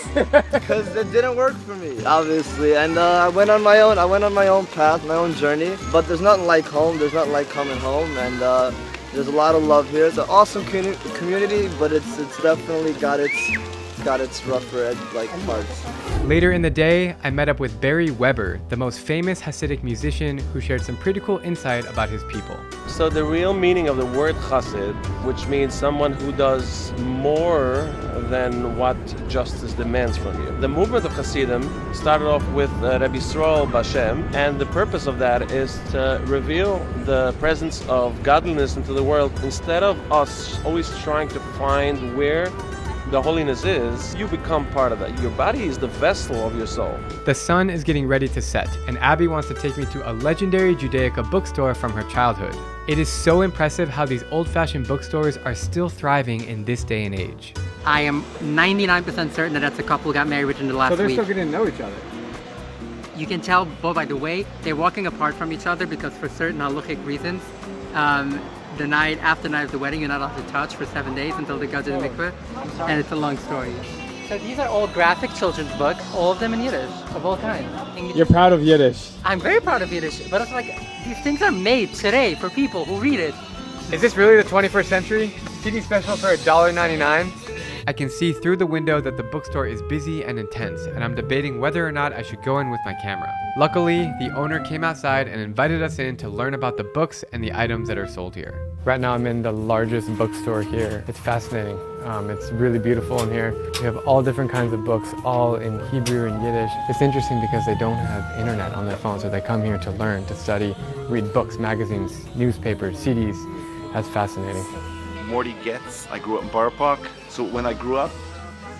Because it didn't work for me, obviously. And I went on my own path, my own journey. But there's nothing like home. There's nothing like coming home. And there's a lot of love here. It's an awesome community, but it's definitely got its rougher edge parts. Later in the day, I met up with Barry Weber, the most famous Hasidic musician who shared some pretty cool insight about his people. So the real meaning of the word Chassid, which means someone who does more than what justice demands from you. The movement of Hasidim started off with Rabbi Yisrael Bashem, and the purpose of that is to reveal the presence of godliness into the world. Instead of us always trying to find where the holiness is, you become part of that. Your body is the vessel of your soul. The sun is getting ready to set, and Abby wants to take me to a legendary Judaica bookstore from her childhood. It is so impressive how these old-fashioned bookstores are still thriving in this day and age. I am 99% certain that that's a couple who got married within the last week. So they're still getting to know each other. You can tell both by the way they're walking apart from each other because for certain halachic reasons, the night after the night of the wedding, you're not allowed to touch for 7 days until they go to the mikveh, and it's a long story. So these are all graphic children's books, all of them in Yiddish, of all kinds. You're proud of Yiddish. I'm very proud of Yiddish, but it's like, these things are made today for people who read it. Is this really the 21st century? CD special for $1.99? I can see through the window that the bookstore is busy and intense, and I'm debating whether or not I should go in with my camera. Luckily, the owner came outside and invited us in to learn about the books and the items that are sold here. Right now I'm in the largest bookstore here. It's fascinating. It's really beautiful in here. We have all different kinds of books, all in Hebrew and Yiddish. It's interesting because they don't have internet on their phone, so they come here to learn, to study, read books, magazines, newspapers, CDs. That's fascinating. Morty Getz. I grew up in Borough Park. So when I grew up,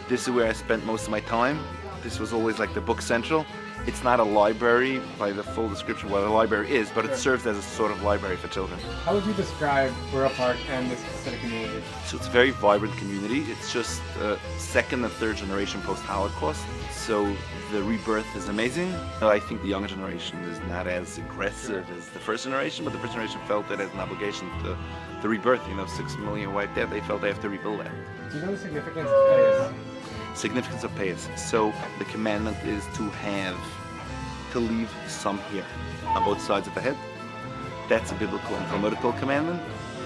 this is where I spent most of my time. This was always like the book central. It's not a library by the full description of what a library is, but it serves as a sort of library for children. How would you describe Borough Park and this Hasidic community? So it's a very vibrant community. It's just second and third generation post-Holocaust. So the rebirth is amazing. I think the younger generation is not as aggressive as the first generation, but the first generation felt it as an obligation to the rebirth. 6 million wiped out. They felt they have to rebuild that. Do you know the significance of Payas? Significance of Payas. So the commandment is to leave some here on both sides of the head. That's a biblical and Talmudical commandment.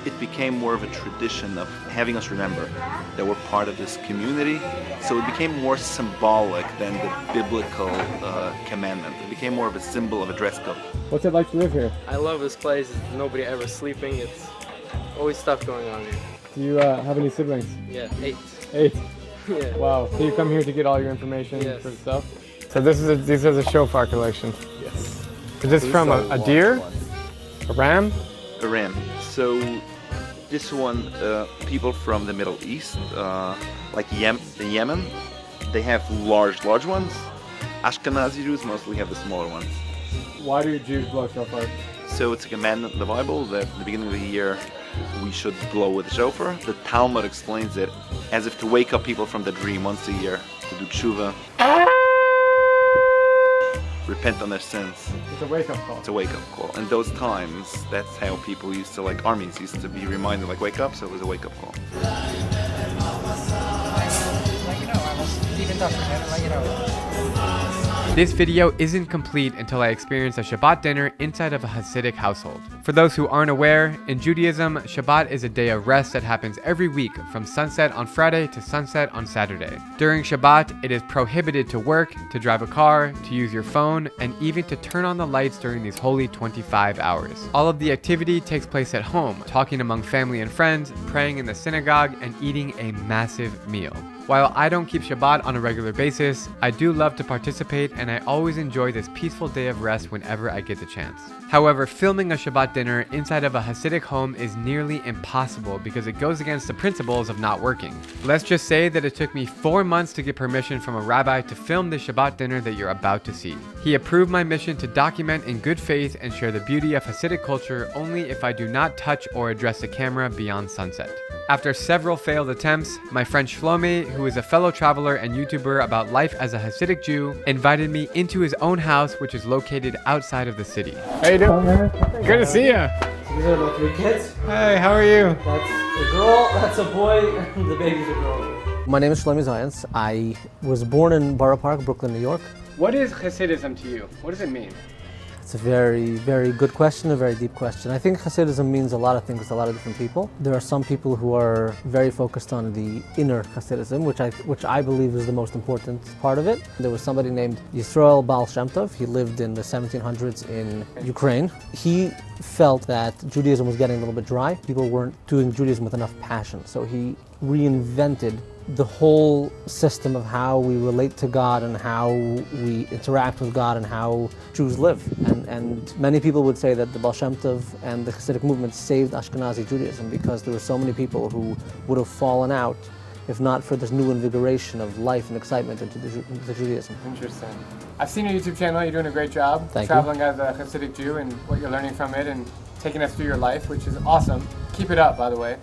It became more of a tradition of having us remember that we're part of this community. So it became more symbolic than the biblical commandment. It became more of a symbol of a dress code. What's it like to live here? I love this place. Nobody ever sleeping. It's always stuff going on here. Do you have any siblings? Yeah, 8. 8? Yeah. Wow. So you come here to get all your information Yes. for stuff? So these are the shofar collection. Yes. Is this from a deer? A ram? A ram. So this one, people from the Middle East, like Yemen, they have large ones. Ashkenazi Jews mostly have the smaller ones. Why do Jews blow shofar? So it's a commandment in the Bible that at the beginning of the year we should blow with the shofar. The Talmud explains it as if to wake up people from the dream once a year, to do tshuva, repent on their sins. It's a wake-up call. It's a wake-up call. In those times, that's how people used to, like armies used to be reminded, like, wake up, so it was a wake-up call. This video isn't complete until I experience a Shabbat dinner inside of a Hasidic household. For those who aren't aware, in Judaism, Shabbat is a day of rest that happens every week from sunset on Friday to sunset on Saturday. During Shabbat, it is prohibited to work, to drive a car, to use your phone, and even to turn on the lights during these holy 25 hours. All of the activity takes place at home, talking among family and friends, praying in the synagogue, and eating a massive meal. While I don't keep Shabbat on a regular basis, I do love to participate, and I always enjoy this peaceful day of rest whenever I get the chance. However, filming a Shabbat dinner inside of a Hasidic home is nearly impossible because it goes against the principles of not working. Let's just say that it took me 4 months to get permission from a rabbi to film the Shabbat dinner that you're about to see. He approved my mission to document in good faith and share the beauty of Hasidic culture only if I do not touch or address the camera beyond sunset. After several failed attempts, my friend Shlomi, who is a fellow traveler and YouTuber about life as a Hasidic Jew, invited me into his own house, which is located outside of the city. How you doing? Good to see you. These are my 3 kids. Hey, how are you? That's a girl, that's a boy, and the baby's a girl. My name is Shlomi Zayans. I was born in Borough Park, Brooklyn, New York. What is Hasidism to you? What does it mean? It's a very, very good question, a very deep question. I think Hasidism means a lot of things to a lot of different people. There are some people who are very focused on the inner Hasidism, which I believe is the most important part of it. There was somebody named Yisrael Baal Shem Tov. He lived in the 1700s in Ukraine. He felt that Judaism was getting a little bit dry. People weren't doing Judaism with enough passion. So he reinvented the whole system of how we relate to God and how we interact with God and how Jews live. And many people would say that the Baal Shem Tov and the Hasidic movement saved Ashkenazi Judaism because there were so many people who would have fallen out if not for this new invigoration of life and excitement into the Judaism. Interesting. I've seen your YouTube channel. You're doing a great job traveling as a Hasidic Jew and what you're learning from it and taking us through your life, which is awesome. Keep it up, by the way.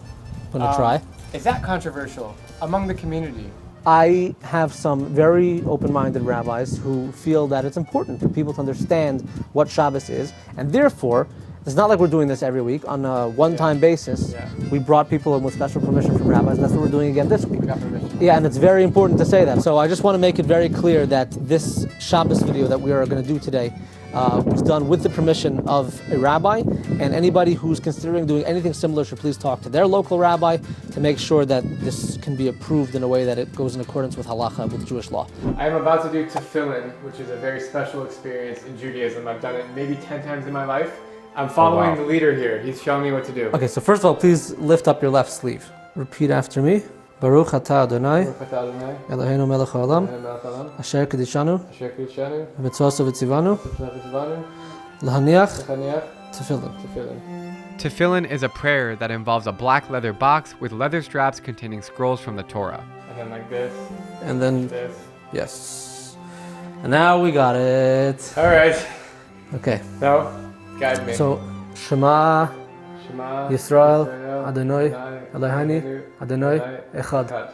Gonna try. Is that controversial among the community? I have some very open-minded rabbis who feel that it's important for people to understand what Shabbos is, and therefore, it's not like we're doing this every week. On a one-time basis, we brought people in with special permission from rabbis, and that's what we're doing again this week. We got permission. Yeah, and it's very important to say that. So I just want to make it very clear that this Shabbos video that we are going to do today was done with the permission of a rabbi, and anybody who's considering doing anything similar should please talk to their local rabbi to make sure that this can be approved in a way that it goes in accordance with halacha, with Jewish law. I am about to do tefillin, which is a very special experience in Judaism. I've done it maybe 10 times in my life. I'm following the leader here. He's showing me what to do. Okay, so first of all, please lift up your left sleeve. Repeat after me. Baruch atah Adonai, Eloheinu melech haolam, asher kedishanu, v'mitzvosav v'tzivanu, lahaniach tefillin. Tefillin is a prayer that involves a black leather box with leather straps containing scrolls from the Torah. And then like this. And then, this. Yes. And now we got it. All right. Okay. So, guide me. So, Shema Yisrael Adonai Eloheinu Adonai Echad.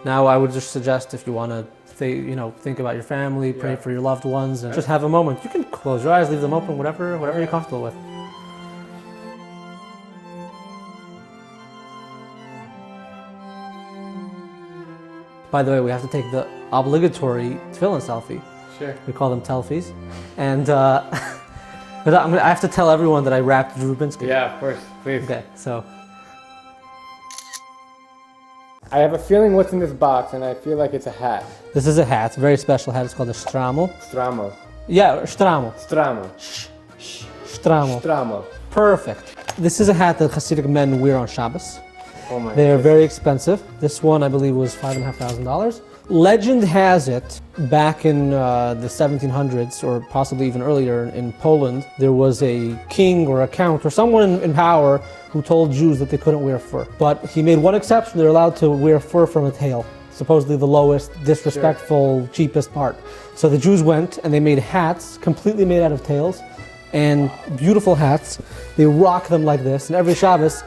Now I would just suggest if you want to think about your family, pray for your loved ones, and just have a moment. You can close your eyes, leave them open, whatever you're comfortable with. By the way, we have to take the obligatory tefillin selfie. Sure. We call them telfies. And but I have to tell everyone that I wrapped Drew Rubinsky. Yeah, of course, please. Okay, so. I have a feeling what's in this box, and I feel like it's a hat. This is a hat, a very special hat. It's called a shtramel. Shtramel. Yeah, shtramel. Shtramel. Shtramel. Shtramel. Perfect. This is a hat that Hasidic men wear on Shabbos. Oh my They are very expensive. This one, I believe, was $5,500. Legend has it Back in the 1700s, or possibly even earlier in Poland, there was a king or a count or someone in power who told Jews that they couldn't wear fur. But he made one exception: they're allowed to wear fur from a tail, supposedly the lowest, disrespectful, cheapest part. So the Jews went and they made hats completely made out of tails, and beautiful hats. They rock them like this, and every Shabbos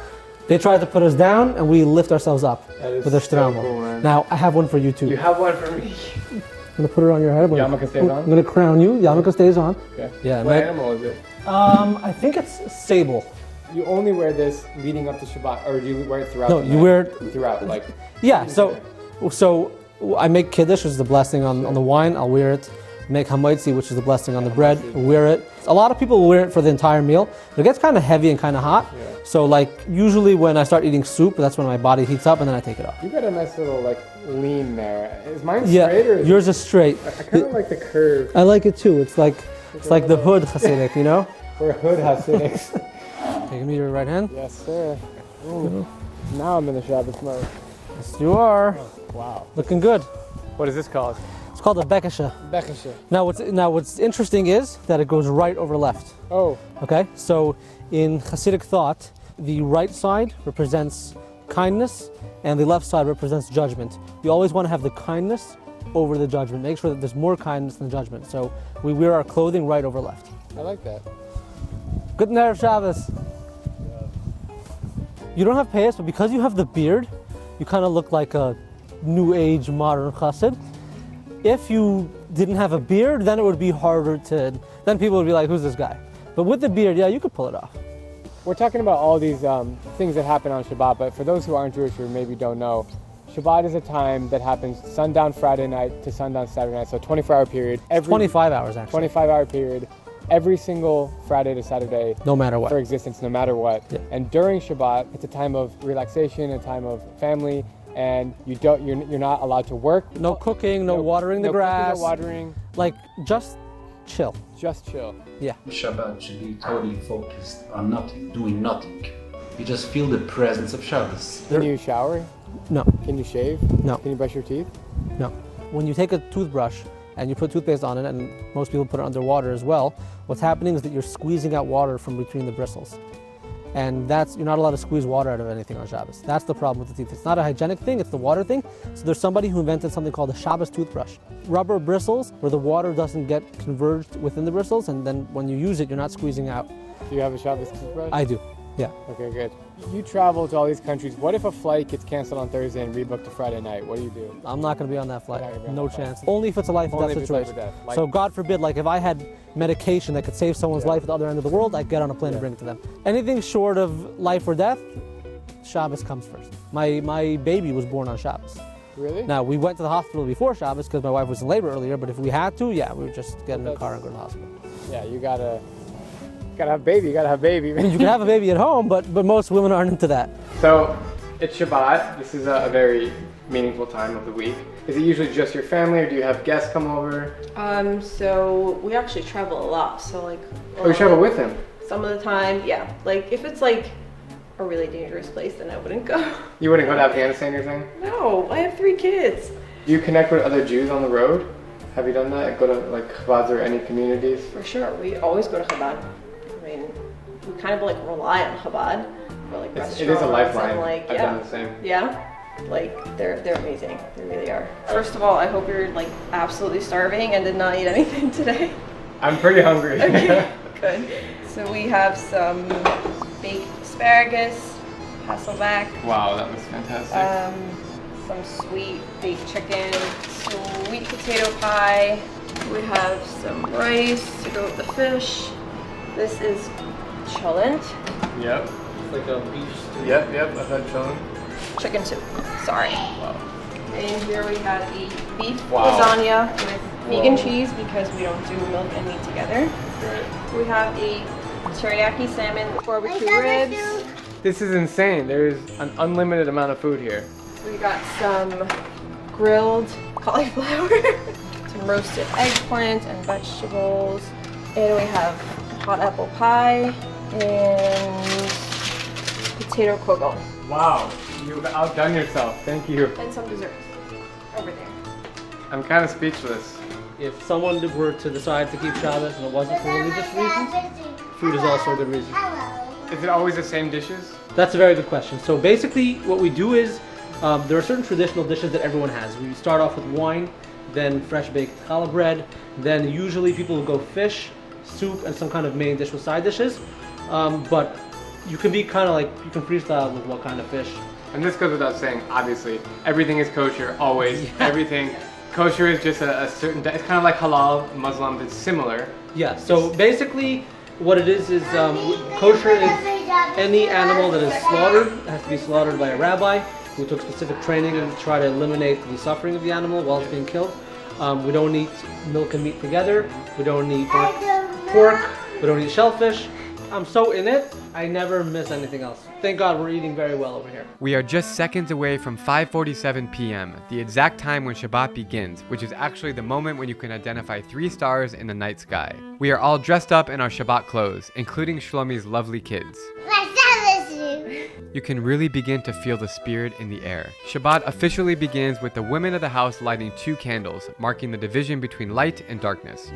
they try to put us down and we lift ourselves up with their strommel. Cool, man. Now I have one for you too. You have one for me. I'm gonna put it on your head. Yarmulke stays on? I'm gonna crown you. Yarmulke stays on. Okay. Yeah. What animal is it? I think it's sable. You only wear this leading up to Shabbat, or do you wear it throughout? No, the you night? wear it throughout, like. Yeah. So I make kiddush, which is the blessing on the wine. I'll wear it. Make hamaitzi, which is the blessing on the bread. Wear it. A lot of people wear it for the entire meal. It gets kind of heavy and kind of hot. Yeah. So like usually when I start eating soup, that's when my body heats up, and then I take it off. You got a nice little like lean there. Is mine Yeah, straight or? yours is straight. I kind of like the curve. I like it too. It's like the hood Hasidic, you know? We're hood Hasidics. Take me to your right hand. Yes, sir. Ooh. Now I'm in the Shabbos mode. Yes, you are. Oh, wow. Looking good. What is this called? It's called a bekasha. Bekasha. Now what's interesting is that it goes right over left. Oh. Okay, so in Hasidic thought, the right side represents kindness and the left side represents judgment. You always want to have the kindness over the judgment. Make sure that there's more kindness than judgment. So we wear our clothing right over left. I like that. Good Erev Shabbos. You don't have payas, but because you have the beard, you kind of look like a new age modern chassid. If you didn't have a beard, then it would be harder to, then people would be like, who's this guy? But with the beard, yeah, you could pull it off. We're talking about all these things that happen on Shabbat, but for those who aren't Jewish or maybe don't know, Shabbat is a time that happens sundown Friday night to sundown Saturday night, so 24-hour period. 25 hours actually. 25-hour period, every single Friday to Saturday. No matter what. For existence, no matter what. Yeah. And during Shabbat, it's a time of relaxation, a time of family, and you're not allowed to work. No cooking, no watering the grass. No watering. Like, just chill. Just chill. Yeah. Shabbat should be totally focused on nothing, doing nothing. You just feel the presence of Shabbos. Can you shower? No. Can you shave? No. Can you brush your teeth? No. When you take a toothbrush and you put toothpaste on it, and most people put it under water as well, what's happening is that you're squeezing out water from between the bristles. And you're not allowed to squeeze water out of anything on Shabbos. That's the problem with the teeth. It's not a hygienic thing, it's the water thing. So there's somebody who invented something called a Shabbos toothbrush. Rubber bristles where the water doesn't get converged within the bristles, and then when you use it, you're not squeezing out. Do you have a Shabbos toothbrush? I do, yeah. Okay, good. You travel to all these countries. What if a flight gets canceled on Thursday and rebooked to Friday night? What do you do? I'm not going to be on that flight. No chance. Only if it's a life or death situation. Like, so God forbid, like if I had medication that could save someone's life at the other end of the world, I'd get on a plane and bring it to them. Anything short of life or death, Shabbos comes first. My baby was born on Shabbos. Really? Now, we went to the hospital before Shabbos because my wife was in labor earlier, but if we had to, yeah, we would just get in a car and go to the hospital. Yeah, you gotta have baby. You gotta have baby. I mean, you can have a baby at home, but most women aren't into that. So, it's Shabbat. This is a very meaningful time of the week. Is it usually just your family, or do you have guests come over? So we actually travel a lot. So like. Oh, you travel with him? Some of the time, yeah. Like if it's like a really dangerous place, then I wouldn't go. You wouldn't go to Afghanistan or anything? No, I have 3 kids. Do you connect with other Jews on the road? Have you done that? Go to like Chabad or any communities? For sure, we always go to Chabad. I mean, we kind of like rely on Chabad for like restaurants. It is a lifeline. And, like, I've done the same. Yeah. Like they're amazing. They really are. First of all, I hope you're like absolutely starving and did not eat anything today. I'm pretty hungry. Okay, good. So we have some baked asparagus, hasselback. Wow, that was fantastic. Some sweet baked chicken, sweet potato pie. We have some rice to go with the fish. This is cholent. Yep. It's like a beef stew. Yep, I've had cholent. Chicken soup, sorry. Wow. And here we have a beef Wow. lasagna with vegan cheese because we don't do milk and meat together. Right. We have a teriyaki salmon barbecue ribs. This is insane. There's an unlimited amount of food here. We got some grilled cauliflower, some roasted eggplant and vegetables, and we have hot apple pie and potato kugel. Wow, you've outdone yourself. Thank you. And some desserts over there. I'm kind of speechless. If someone were to decide to keep Shabbat and it wasn't for religious reasons, food is also a good reason. Is it always the same dishes? That's a very good question. So basically what we do is, there are certain traditional dishes that everyone has. We start off with wine, then fresh baked challah bread, then usually people will go fish, soup, and some kind of main dish with side dishes. But you can be kind of like, you can freestyle with what kind of fish. And this goes without saying, obviously, everything is kosher, always, everything. Kosher is just a certain, it's kind of like halal, Muslim, it's similar. Yeah, so basically what it is kosher is any animal that is slaughtered, it has to be slaughtered by a rabbi who took specific training to try to eliminate the suffering of the animal while it's being killed. We don't eat milk and meat together, we don't eat pork, we don't eat shellfish. I'm so in it, I never miss anything else. Thank God we're eating very well over here. We are just seconds away from 5:47 p.m., the exact time when Shabbat begins, which is actually the moment when you can identify 3 stars in the night sky. We are all dressed up in our Shabbat clothes, including Shlomi's lovely kids. You can really begin to feel the spirit in the air. Shabbat officially begins with the women of the house lighting 2 candles, marking the division between light and darkness.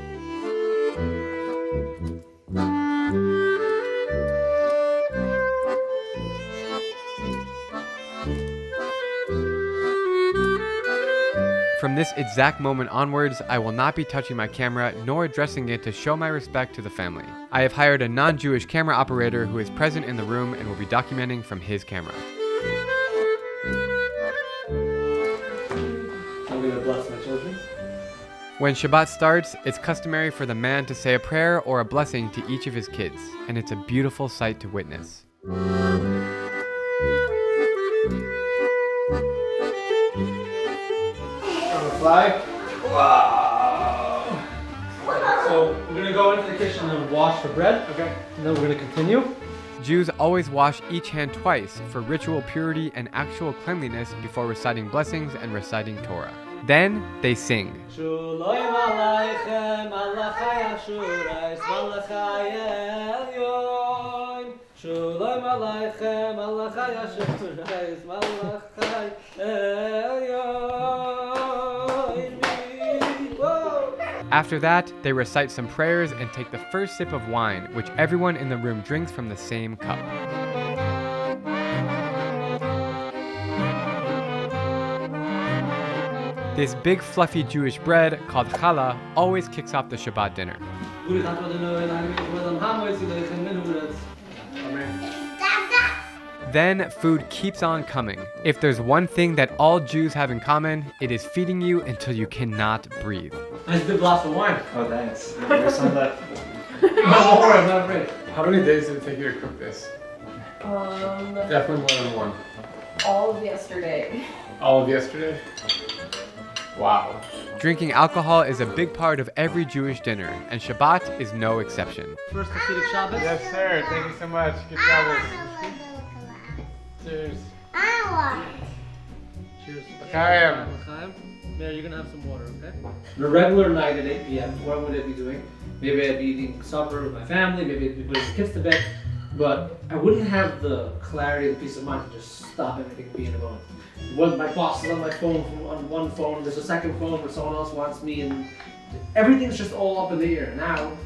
From this exact moment onwards, I will not be touching my camera nor addressing it to show my respect to the family. I have hired a non-Jewish camera operator who is present in the room and will be documenting from his camera. I'm going to bless my children. When Shabbat starts, it's customary for the man to say a prayer or a blessing to each of his kids, and it's a beautiful sight to witness. Flag. Wow. So we're gonna go into the kitchen and wash the bread. Okay. And then we're gonna continue. Jews always wash each hand twice for ritual purity and actual cleanliness before reciting blessings and reciting Torah. Then they sing. Shalom aleichem, malachai Ashurais, malachai Elyon. Shalom aleichem, malachai Ashurais, malachai Elyon. After that, they recite some prayers and take the first sip of wine, which everyone in the room drinks from the same cup. This big fluffy Jewish bread, called challah, always kicks off the Shabbat dinner. Then food keeps on coming. If there's one thing that all Jews have in common, it is feeding you until you cannot breathe. Nice big glass of wine. Oh, thanks. Never saw that. No, don't worry, I'm not afraid. How many days did it take you to cook this? Definitely more than one. All of yesterday. All of yesterday? Wow. Drinking alcohol is a big part of every Jewish dinner, and Shabbat is no exception. First Hasidic Shabbat. Yes, sir. Thank you so much. Good Shabbos. Cheers. Cheers. L'chaim. Mary, you're gonna have some water, okay? On a regular night at 8 p.m., what would I be doing? Maybe I'd be eating supper with my family, maybe I'd be putting the kids to bed, but I wouldn't have the clarity and peace of mind to just stop everything and be in a moment. When my boss is on my phone, on one phone, there's a second phone where someone else wants me, and everything's just all up in the air. Now,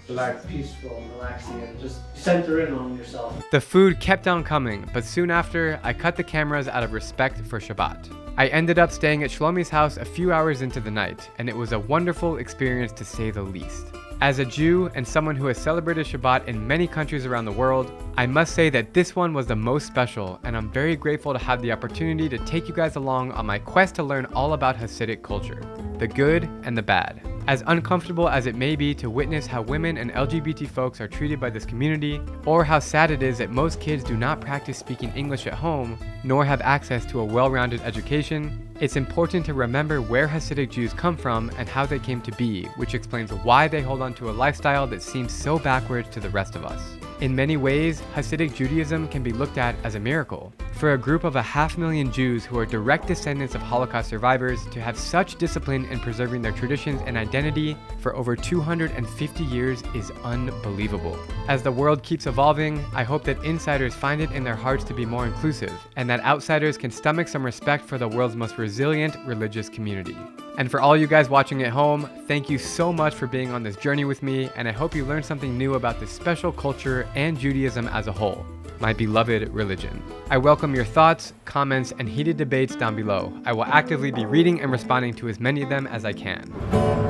relax, peaceful and relaxing, and just center in on yourself. The food kept on coming, but soon after, I cut the cameras out of respect for Shabbat. I ended up staying at Shlomi's house a few hours into the night, and it was a wonderful experience to say the least. As a Jew and someone who has celebrated Shabbat in many countries around the world, I must say that this one was the most special, and I'm very grateful to have the opportunity to take you guys along on my quest to learn all about Hasidic culture, the good and the bad. As uncomfortable as it may be to witness how women and LGBT folks are treated by this community, or how sad it is that most kids do not practice speaking English at home, nor have access to a well-rounded education, it's important to remember where Hasidic Jews come from and how they came to be, which explains why they hold on to a lifestyle that seems so backwards to the rest of us. In many ways, Hasidic Judaism can be looked at as a miracle. For a group of 500,000 Jews who are direct descendants of Holocaust survivors to have such discipline in preserving their traditions and identity for over 250 years is unbelievable. As the world keeps evolving, I hope that insiders find it in their hearts to be more inclusive, and that outsiders can stomach some respect for the world's most resilient religious community. And for all you guys watching at home, thank you so much for being on this journey with me, and I hope you learned something new about this special culture and Judaism as a whole, my beloved religion. I welcome your thoughts, comments, and heated debates down below. I will actively be reading and responding to as many of them as I can.